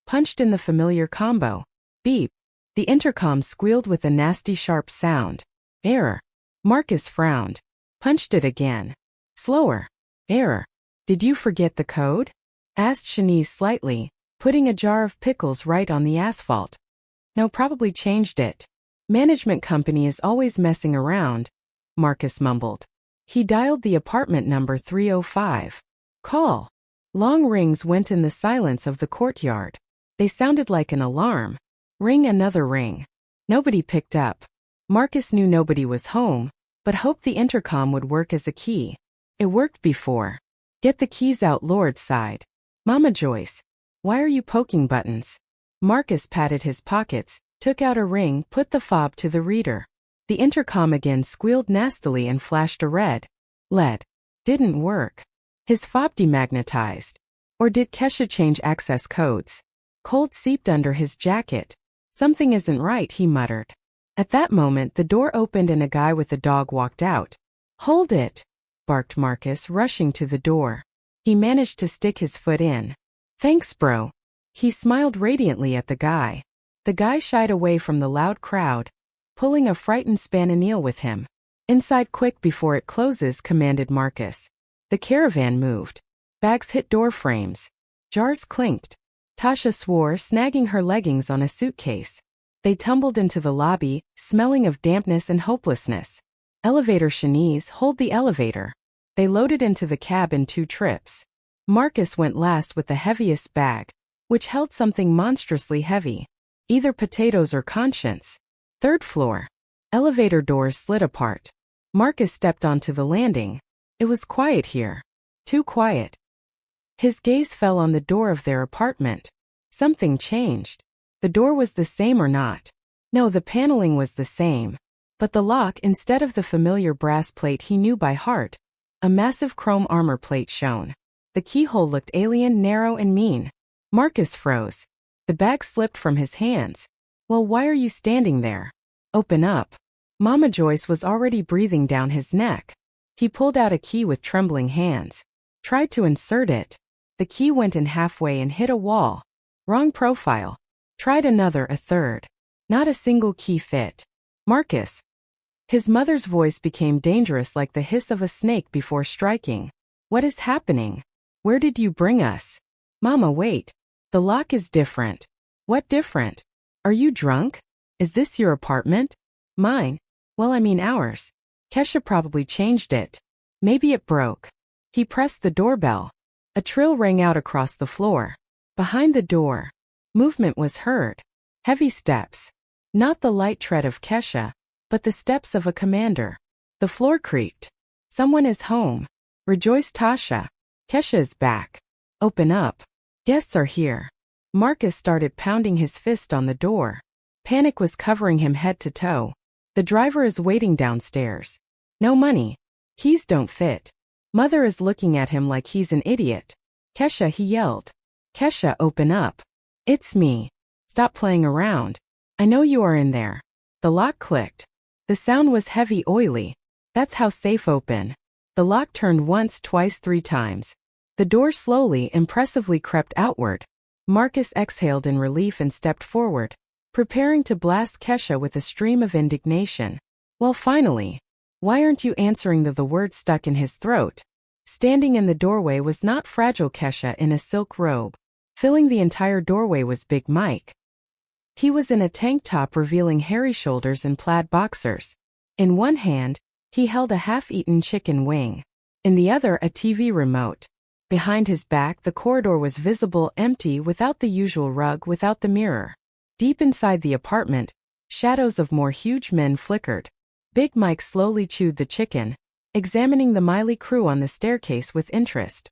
Punched in the familiar combo. Beep. The intercom squealed with a nasty sharp sound. Error. Marcus frowned. Punched it again. Slower. Error. Did you forget the code? Asked Shanice slightly, putting a jar of pickles right on the asphalt. No, probably changed it. Management company is always messing around, Marcus mumbled. He dialed the apartment number 305. Call. Long rings went in the silence of the courtyard. They sounded like an alarm. Ring, another ring. Nobody picked up. Marcus knew nobody was home, but hoped the intercom would work as a key. It worked before. Get the keys out, Lord sighed. Mama Joyce. Why are you poking buttons? Marcus patted his pockets, took out a ring, put the fob to the reader. The intercom again squealed nastily and flashed a red LED. Didn't work. His fob demagnetized. Or did Kesha change access codes? Cold seeped under his jacket. Something isn't right, he muttered. At that moment, the door opened and a guy with a dog walked out. Hold it, barked Marcus, rushing to the door. He managed to stick his foot in. Thanks, bro. He smiled radiantly at the guy. The guy shied away from the loud crowd, pulling a frightened Spaniel with him. Inside quick before it closes, commanded Marcus. The caravan moved. Bags hit door frames. Jars clinked. Tasha swore, snagging her leggings on a suitcase. They tumbled into the lobby, smelling of dampness and hopelessness. Elevator, Shanice, hold the elevator. They loaded into the cab in 2 trips. Marcus went last with the heaviest bag, which held something monstrously heavy. Either potatoes or conscience. 3rd floor. Elevator doors slid apart. Marcus stepped onto the landing. It was quiet here. Too quiet. His gaze fell on the door of their apartment. Something changed. The door was the same or not? No, the paneling was the same. But the lock, instead of the familiar brass plate he knew by heart, a massive chrome armor plate shone. The keyhole looked alien, narrow, and mean. Marcus froze. The bag slipped from his hands. Well, why are you standing there? Open up. Mama Joyce was already breathing down his neck. He pulled out a key with trembling hands. Tried to insert it. The key went in halfway and hit a wall. Wrong profile. Tried another, a third. Not a single key fit. Marcus. His mother's voice became dangerous, like the hiss of a snake before striking. What is happening? Where did you bring us? Mama, wait. The lock is different. What different? Are you drunk? Is this your apartment? Mine? Well, I mean ours. Kesha probably changed it. Maybe it broke. He pressed the doorbell. A trill rang out across the floor. Behind the door. Movement was heard. Heavy steps. Not the light tread of Kesha, but the steps of a commander. The floor creaked. Someone is home. Rejoice, Tasha. Kesha is back. Open up. Guests are here. Marcus started pounding his fist on the door. Panic was covering him head to toe. The driver is waiting downstairs. No money. Keys don't fit. Mother is looking at him like he's an idiot. Kesha, he yelled. Kesha, open up. It's me. Stop playing around. I know you are in there. The lock clicked. The sound was heavy, oily. That's how safe open. The lock turned once, twice, 3 times. The door slowly, impressively crept outward. Marcus exhaled in relief and stepped forward, preparing to blast Kesha with a stream of indignation. Well, finally. Why aren't you answering? The word stuck in his throat. Standing in the doorway was not fragile Kesha in a silk robe. Filling the entire doorway was Big Mike. He was in a tank top revealing hairy shoulders and plaid boxers. In one hand, he held a half-eaten chicken wing. In the other, a TV remote. Behind his back, the corridor was visible, empty, without the usual rug, without the mirror. Deep inside the apartment, shadows of more huge men flickered. Big Mike slowly chewed the chicken, examining the Miley crew on the staircase with interest.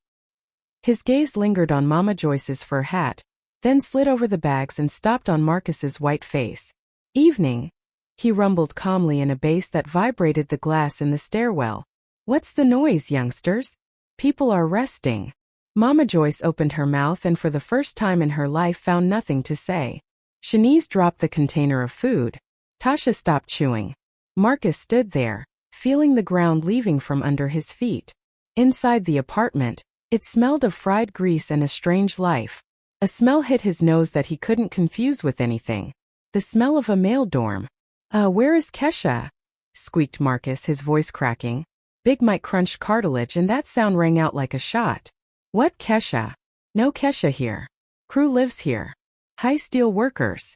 His gaze lingered on Mama Joyce's fur hat, then slid over the bags and stopped on Marcus's white face. Evening, he rumbled calmly in a bass that vibrated the glass in the stairwell. What's the noise, youngsters? People are resting. Mama Joyce opened her mouth and for the first time in her life found nothing to say. Shanice dropped the container of food. Tasha stopped chewing. Marcus stood there, feeling the ground leaving from under his feet. Inside the apartment, it smelled of fried grease and a strange life. A smell hit his nose that he couldn't confuse with anything. The smell of a male dorm. Where is Kesha? Squeaked Marcus, his voice cracking. Big Mike crunched cartilage and that sound rang out like a shot. What Kesha? No Kesha here. Crew lives here. High steel workers.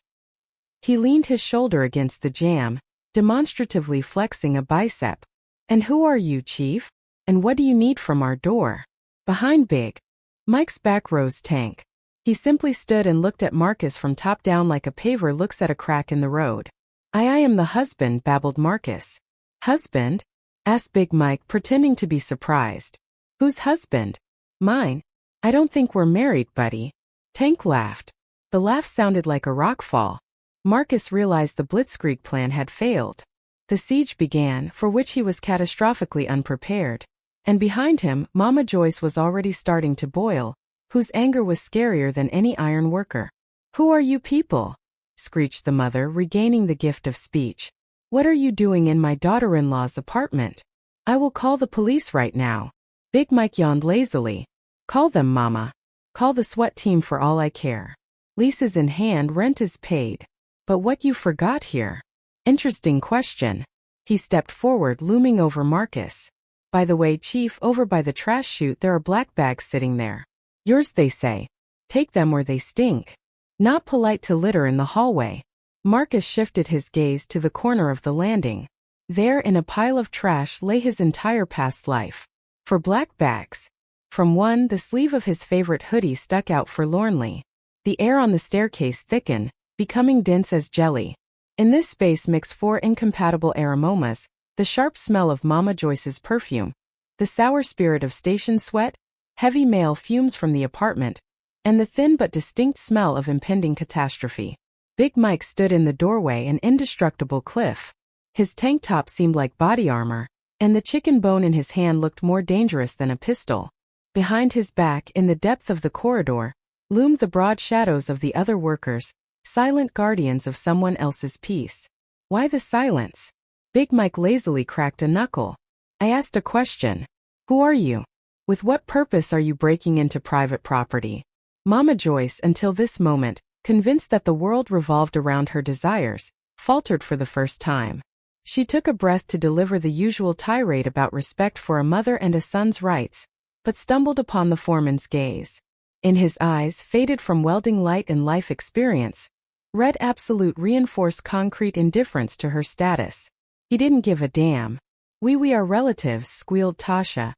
He leaned his shoulder against the jamb, demonstratively flexing a bicep. And who are you, Chief? And what do you need from our door? Behind Big Mike's back rose tank. He simply stood and looked at Marcus from top down like a paver looks at a crack in the road. I am the husband, babbled Marcus. Husband? Asked Big Mike, pretending to be surprised. Whose husband? Mine. I don't think we're married, buddy. Tank laughed. The laugh sounded like a rockfall. Marcus realized the blitzkrieg plan had failed. The siege began, for which he was catastrophically unprepared. And behind him, Mama Joyce was already starting to boil, whose anger was scarier than any iron worker. Who are you people? Screeched the mother, regaining the gift of speech. What are you doing in my daughter-in-law's apartment? I will call the police right now. Big Mike yawned lazily. Call them, Mama. Call the SWAT team for all I care. Leases in hand, rent is paid. But what you forgot here? Interesting question. He stepped forward, looming over Marcus. By the way, Chief, over by the trash chute there are black bags sitting there. Yours, they say. Take them or they stink. Not polite to litter in the hallway. Marcus shifted his gaze to the corner of the landing. There in a pile of trash lay his entire past life. 4 black bags. From one, the sleeve of his favorite hoodie stuck out forlornly. The air on the staircase thickened, becoming dense as jelly. In this space mixed 4 incompatible aromas, the sharp smell of Mama Joyce's perfume, the sour spirit of station sweat, heavy male fumes from the apartment, and the thin but distinct smell of impending catastrophe. Big Mike stood in the doorway, an indestructible cliff. His tank top seemed like body armor, and the chicken bone in his hand looked more dangerous than a pistol. Behind his back, in the depth of the corridor, loomed the broad shadows of the other workers, silent guardians of someone else's peace. Why the silence? Big Mike lazily cracked a knuckle. I asked a question. Who are you? With what purpose are you breaking into private property? Mama Joyce, until this moment, convinced that the world revolved around her desires, faltered for the first time. She took a breath to deliver the usual tirade about respect for a mother and a son's rights, but stumbled upon the foreman's gaze. In his eyes, faded from welding light and life experience, read absolute reinforced concrete indifference to her status. He didn't give a damn. We are relatives, squealed Tasha,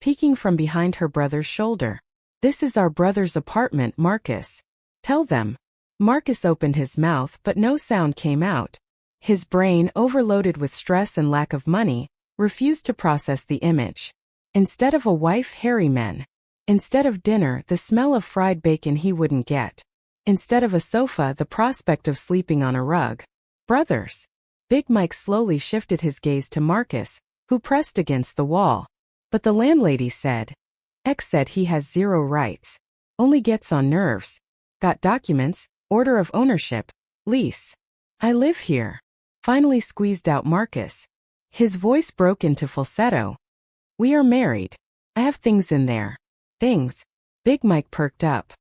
peeking from behind her brother's shoulder. This is our brother's apartment, Marcus. Tell them. Marcus opened his mouth, but no sound came out. His brain, overloaded with stress and lack of money, refused to process the image. Instead of a wife, hairy men. Instead of dinner, the smell of fried bacon he wouldn't get. Instead of a sofa, the prospect of sleeping on a rug. Brothers. Big Mike slowly shifted his gaze to Marcus, who pressed against the wall. But the landlady said. X said he has zero rights. Only gets on nerves. Got documents, order of ownership, lease. I live here. Finally squeezed out Marcus. His voice broke into falsetto. We are married. I have things in there. Things. Big Mike perked up.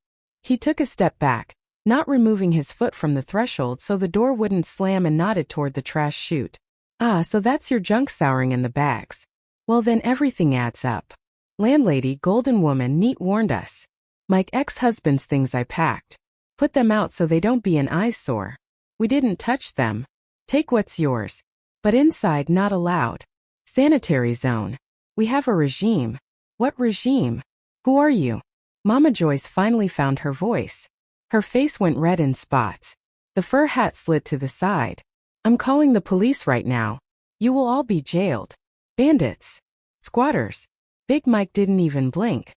He took a step back, not removing his foot from the threshold so the door wouldn't slam, and nodded toward the trash chute. Ah, so that's your junk souring in the bags. Well then everything adds up. Landlady, golden woman, neat warned us. Mike ex-husband's things I packed. Put them out so they don't be an eyesore. We didn't touch them. Take what's yours. But inside not allowed. Sanitary zone. We have a regime. What regime? Who are you? Mama Joyce finally found her voice. Her face went red in spots. The fur hat slid to the side. I'm calling the police right now. You will all be jailed. Bandits. Squatters. Big Mike didn't even blink.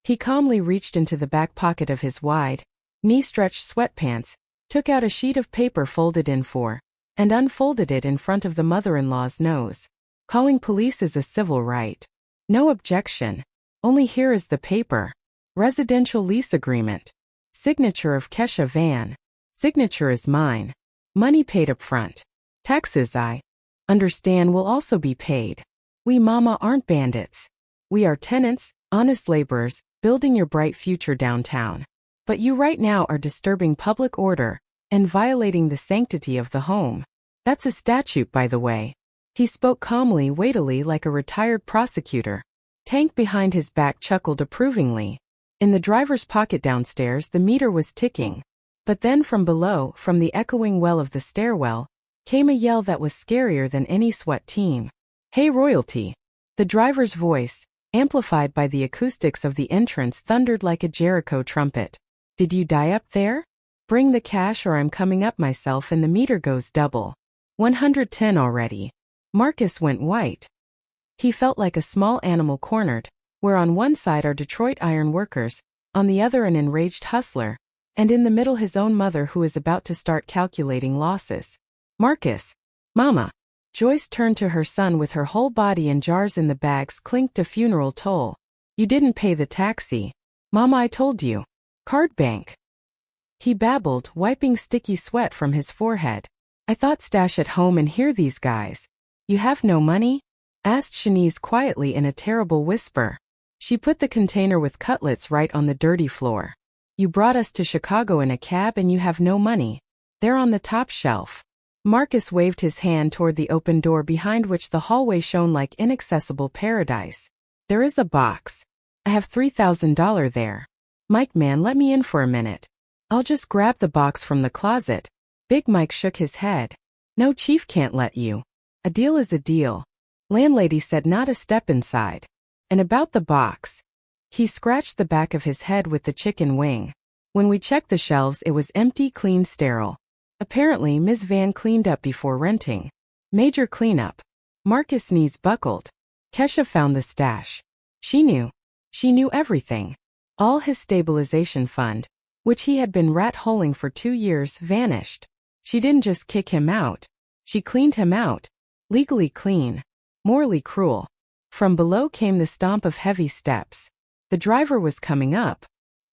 He calmly reached into the back pocket of his wide, knee-stretched sweatpants, took out a sheet of paper folded in four, and unfolded it in front of the mother-in-law's nose. Calling police is a civil right. No objection. Only here is the paper. Residential lease agreement. Signature of Kesha Van. Signature is mine. Money paid up front. Taxes I understand will also be paid. We mama aren't bandits. We are tenants, honest laborers, building your bright future downtown. But you right now are disturbing public order and violating the sanctity of the home. That's a statute, by the way. He spoke calmly, weightily, like a retired prosecutor. Tank behind his back chuckled approvingly. In the driver's pocket downstairs, the meter was ticking. But then from below, from the echoing well of the stairwell, came a yell that was scarier than any SWAT team. Hey, royalty! The driver's voice, amplified by the acoustics of the entrance, thundered like a Jericho trumpet. Did you die up there? Bring the cash or I'm coming up myself and the meter goes double. 110 already. Marcus went white. He felt like a small animal cornered, where on one side are Detroit iron workers, on the other an enraged hustler, and in the middle his own mother who is about to start calculating losses. Marcus. Mama. Joyce turned to her son with her whole body and jars in the bags clinked a funeral toll. You didn't pay the taxi. Mama, I told you. Card bank. He babbled, wiping sticky sweat from his forehead. I thought stash at home and hear these guys. You have no money? Asked Shanice quietly in a terrible whisper. She put the container with cutlets right on the dirty floor. You brought us to Chicago in a cab and you have no money. They're on the top shelf. Marcus waved his hand toward the open door behind which the hallway shone like inaccessible paradise. There is a box. I have $3,000 there. Mike, man, let me in for a minute. I'll just grab the box from the closet. Big Mike shook his head. No, Chief can't let you. A deal is a deal. Landlady said not a step inside. And about the box. He scratched the back of his head with the chicken wing. When we checked the shelves, it was empty, clean, sterile. Apparently, Ms. Van cleaned up before renting. Major cleanup. Marcus' knees buckled. Kesha found the stash. She knew. She knew everything. All his stabilization fund, which he had been rat-holing for 2 years, vanished. She didn't just kick him out. She cleaned him out. Legally clean. Morally cruel. From below came the stomp of heavy steps. The driver was coming up.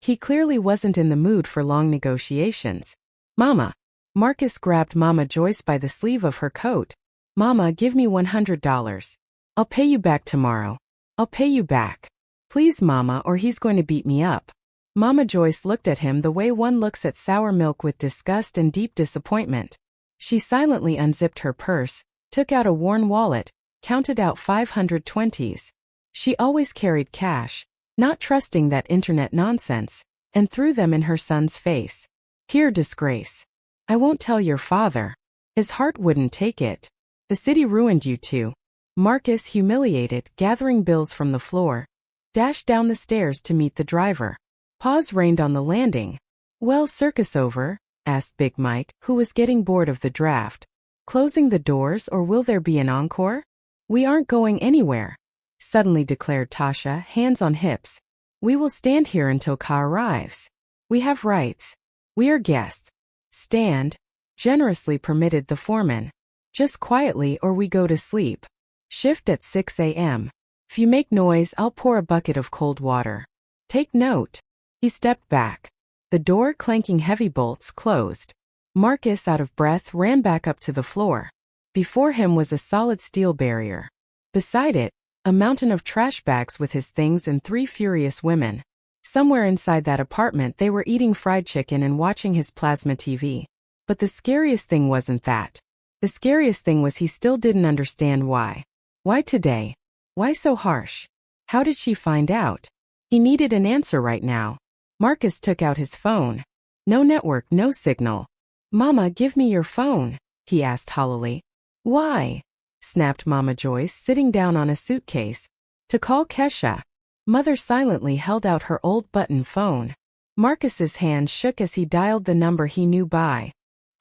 He clearly wasn't in the mood for long negotiations. Mama. Marcus grabbed Mama Joyce by the sleeve of her coat. Mama, give me $100. I'll pay you back tomorrow. I'll pay you back. Please, Mama, or he's going to beat me up. Mama Joyce looked at him the way one looks at sour milk, with disgust and deep disappointment. She silently unzipped her purse, took out a worn wallet, counted out 520s. She always carried cash, not trusting that internet nonsense, and threw them in her son's face. Here, disgrace. I won't tell your father. His heart wouldn't take it. The city ruined you too. Marcus, humiliated, gathering bills from the floor, dashed down the stairs to meet the driver. Pause reigned on the landing. Well, circus over? Asked Big Mike, who was getting bored of the draft. Closing the doors, or will there be an encore? We aren't going anywhere, suddenly declared Tasha, hands on hips. We will stand here until Ka arrives. We have rights. We are guests. Stand, generously permitted the foreman. Just quietly, or we go to sleep. Shift at 6 a.m. If you make noise, I'll pour a bucket of cold water. Take note. He stepped back. The door, clanking heavy bolts, closed. Marcus, out of breath, ran back up to the floor. Before him was a solid steel barrier. Beside it, a mountain of trash bags with his things and 3 furious women. Somewhere inside that apartment they were eating fried chicken and watching his plasma TV. But the scariest thing wasn't that. The scariest thing was he still didn't understand why. Why today? Why so harsh? How did she find out? He needed an answer right now. Marcus took out his phone. No network, no signal. Mama, give me your phone, he asked hollowly. Why? Snapped Mama Joyce, sitting down on a suitcase. To call Kesha. Mother silently held out her old button phone. Marcus's hand shook as he dialed the number he knew by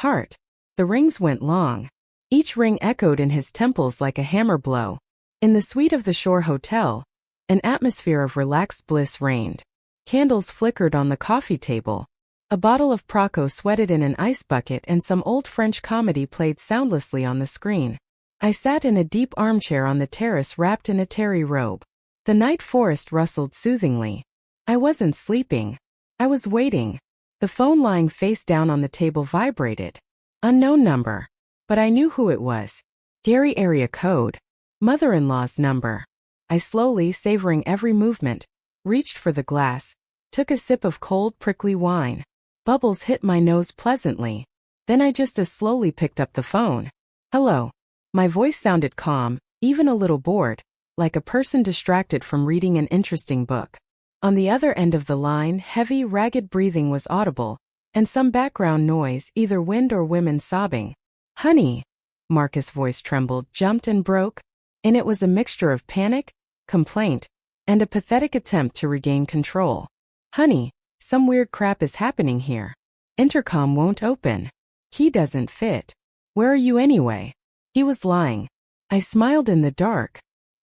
heart. The rings went long. Each ring echoed in his temples like a hammer blow. In the suite of the Shore Hotel, an atmosphere of relaxed bliss reigned. Candles flickered on the coffee table. A bottle of Prosecco sweated in an ice bucket, and some old French comedy played soundlessly on the screen. I sat in a deep armchair on the terrace, wrapped in a terry robe. The night forest rustled soothingly. I wasn't sleeping. I was waiting. The phone lying face down on the table vibrated. Unknown number. But I knew who it was. Gary, area code. Mother-in-law's number. I slowly, savoring every movement, reached for the glass, took a sip of cold, prickly wine. Bubbles hit my nose pleasantly. Then I just as slowly picked up the phone. Hello. My voice sounded calm, even a little bored, like a person distracted from reading an interesting book. On the other end of the line, heavy, ragged breathing was audible, and some background noise, either wind or women sobbing. Honey. Marcus' voice trembled, jumped and broke, and it was a mixture of panic, complaint, and a pathetic attempt to regain control. Honey, some weird crap is happening here. Intercom won't open. Key doesn't fit. Where are you anyway? He was lying. I smiled in the dark.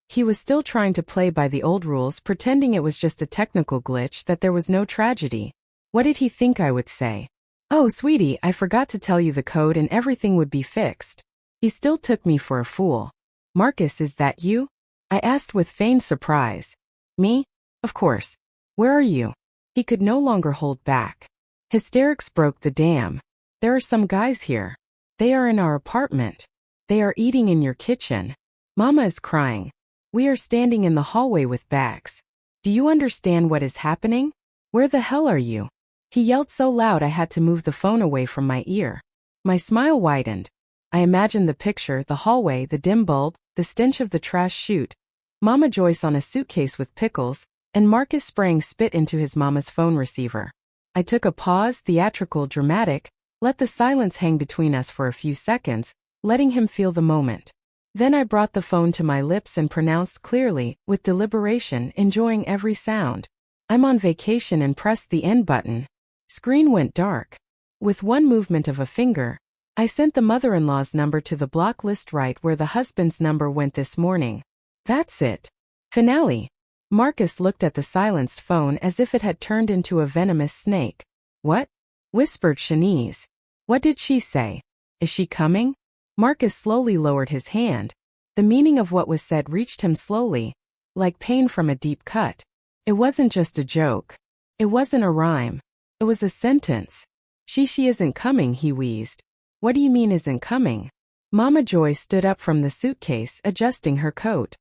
He was still trying to play by the old rules, pretending it was just a technical glitch, that there was no tragedy. What did he think I would say? Oh, sweetie, I forgot to tell you the code and everything would be fixed. He still took me for a fool. Marcus, is that you? I asked with feigned surprise. Me? Of course. Where are you? He could no longer hold back. Hysterics broke the dam. There are some guys here. They are in our apartment. They are eating in your kitchen. Mama is crying. We are standing in the hallway with bags. Do you understand what is happening? Where the hell are you? He yelled so loud I had to move the phone away from my ear. My smile widened. I imagined the picture, the hallway, the dim bulb, the stench of the trash chute, Mama Joyce on a suitcase with pickles, and Marcus spraying spit into his mama's phone receiver. I took a pause, theatrical, dramatic, let the silence hang between us for a few seconds, letting him feel the moment. Then I brought the phone to my lips and pronounced clearly, with deliberation, enjoying every sound. I'm on vacation, and pressed the end button. Screen went dark. With one movement of a finger, I sent the mother-in-law's number to the block list right where the husband's number went this morning. That's it. Finale. Marcus looked at the silenced phone as if it had turned into a venomous snake. What? Whispered Shanice. What did she say? Is she coming? Marcus slowly lowered his hand. The meaning of what was said reached him slowly, like pain from a deep cut. It wasn't just a joke. It wasn't a rhyme. It was a sentence. She isn't coming, he wheezed. What do you mean isn't coming? Mama Joy stood up from the suitcase, adjusting her coat.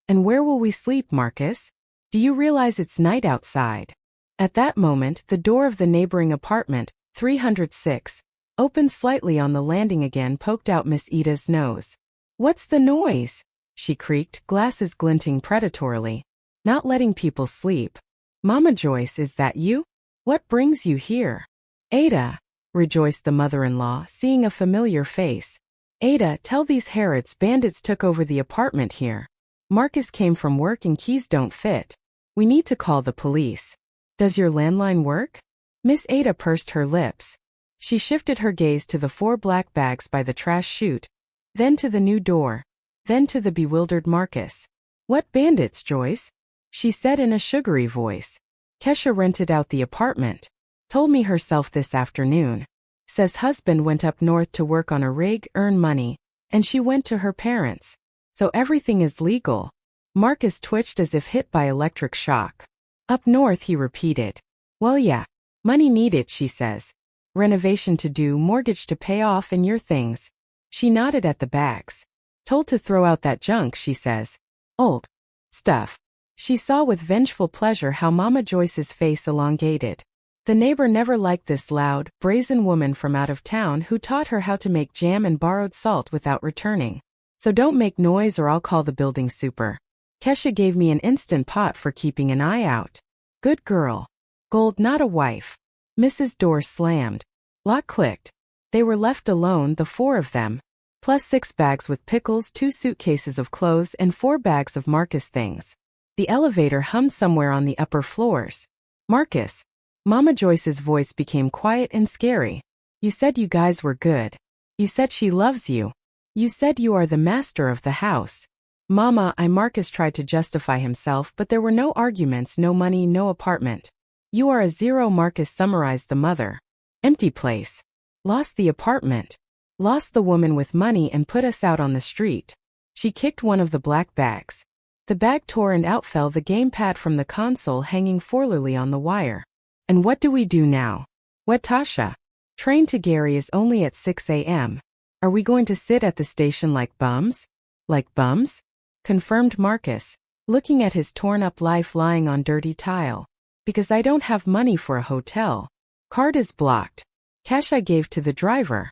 And where will we sleep, Marcus? Do you realize it's night outside? At that moment, the door of the neighboring apartment, 306, opened slightly on the landing again, poked out Miss Ida's nose. What's the noise? She creaked, glasses glinting predatorily. Not letting people sleep. Mama Joyce, is that you? What brings you here? Ada, rejoiced the mother-in-law, seeing a familiar face. Ada, tell these Harrods bandits took over the apartment here. Marcus came from work and keys don't fit. We need to call the police. Does your landline work? Miss Ada pursed her lips. She shifted her gaze to the 4 black bags by the trash chute, then to the new door, then to the bewildered Marcus. What bandits, Joyce? She said in a sugary voice. Kesha rented out the apartment. Told me herself this afternoon. Says husband went up north to work on a rig, earn money, and she went to her parents. So everything is legal. Marcus twitched as if hit by electric shock. Up north, he repeated. Well, yeah. Money needed, she says. Renovation to do, mortgage to pay off, and your things. She nodded at the bags. Told to throw out that junk, she says. Old stuff. She saw with vengeful pleasure how Mama Joyce's face elongated. The neighbor never liked this loud, brazen woman from out of town who taught her how to make jam and borrowed salt without returning. So don't make noise or I'll call the building super. Kesha gave me an instant pot for keeping an eye out. Good girl. Gold, not a wife. Mrs. Door slammed. Lock clicked. They were left alone, the 4 of them, plus 6 bags with pickles, 2 suitcases of clothes, and 4 bags of Marcus things. The elevator hummed somewhere on the upper floors. Marcus. Mama Joyce's voice became quiet and scary. You said you guys were good. You said she loves you. You said you are the master of the house. Mama, Marcus tried to justify himself, but there were no arguments, no money, no apartment. You are a zero, Marcus summarized the mother. Empty place. Lost the apartment. Lost the woman with money and put us out on the street. She kicked one of the black bags. The bag tore and out fell the gamepad from the console, hanging forlornly on the wire. And what do we do now? What, Tasha? Train to Gary is only at 6 a.m. Are we going to sit at the station like bums? Like bums? Confirmed Marcus, looking at his torn-up life lying on dirty tile. Because I don't have money for a hotel. Card is blocked. Cash I gave to the driver.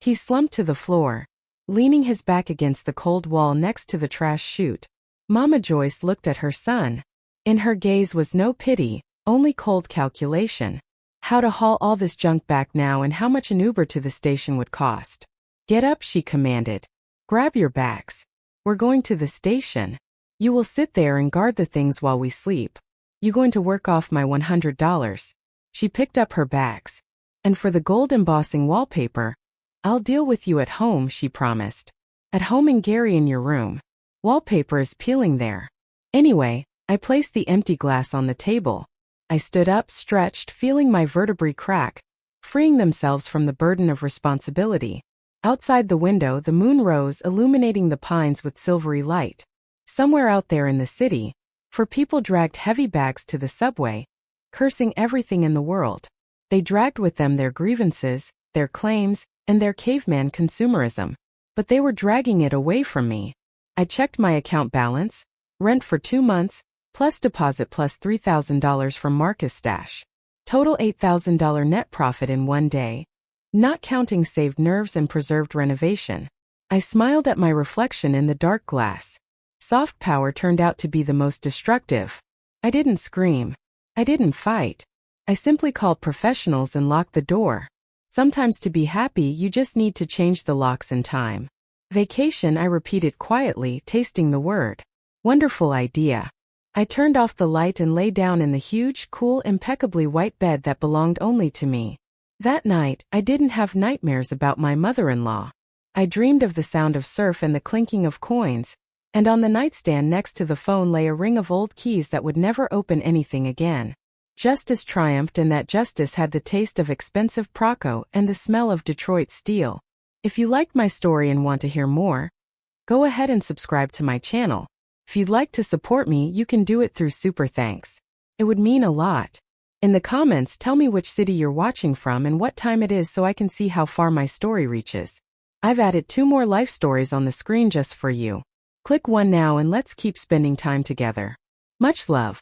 He slumped to the floor, leaning his back against the cold wall next to the trash chute. Mama Joyce looked at her son. In her gaze was no pity, only cold calculation. How to haul all this junk back now and how much an Uber to the station would cost. Get up, she commanded. Grab your bags. We're going to the station. You will sit there and guard the things while we sleep. You going to work off my $100. She picked up her bags. And for the gold embossing wallpaper, I'll deal with you at home, she promised. At home in Gary, in your room. Wallpaper is peeling there. Anyway, I placed the empty glass on the table. I stood up, stretched, feeling my vertebrae crack, freeing themselves from the burden of responsibility. Outside the window, the moon rose, illuminating the pines with silvery light. Somewhere out there in the city, 4 people dragged heavy bags to the subway, cursing everything in the world. They dragged with them their grievances, their claims, and their caveman consumerism. But they were dragging it away from me. I checked my account balance, rent for 2 months, plus deposit plus $3,000 from Marcus stash. Total $8,000 net profit in one day, not counting saved nerves and preserved renovation. I smiled at my reflection in the dark glass. Soft power turned out to be the most destructive. I didn't scream. I didn't fight. I simply called professionals and locked the door. Sometimes to be happy you just need to change the locks in time. Vacation, I repeated quietly, tasting the word. Wonderful idea. I turned off the light and lay down in the huge, cool, impeccably white bed that belonged only to me. That night, I didn't have nightmares about my mother-in-law. I dreamed of the sound of surf and the clinking of coins, and on the nightstand next to the phone lay a ring of old keys that would never open anything again. Justice triumphed, and that justice had the taste of expensive Proco and the smell of Detroit steel. If you liked my story and want to hear more, go ahead and subscribe to my channel. If you'd like to support me, you can do it through Super Thanks. It would mean a lot. In the comments, tell me which city you're watching from and what time it is so I can see how far my story reaches. I've added 2 more life stories on the screen just for you. Click one now and let's keep spending time together. Much love.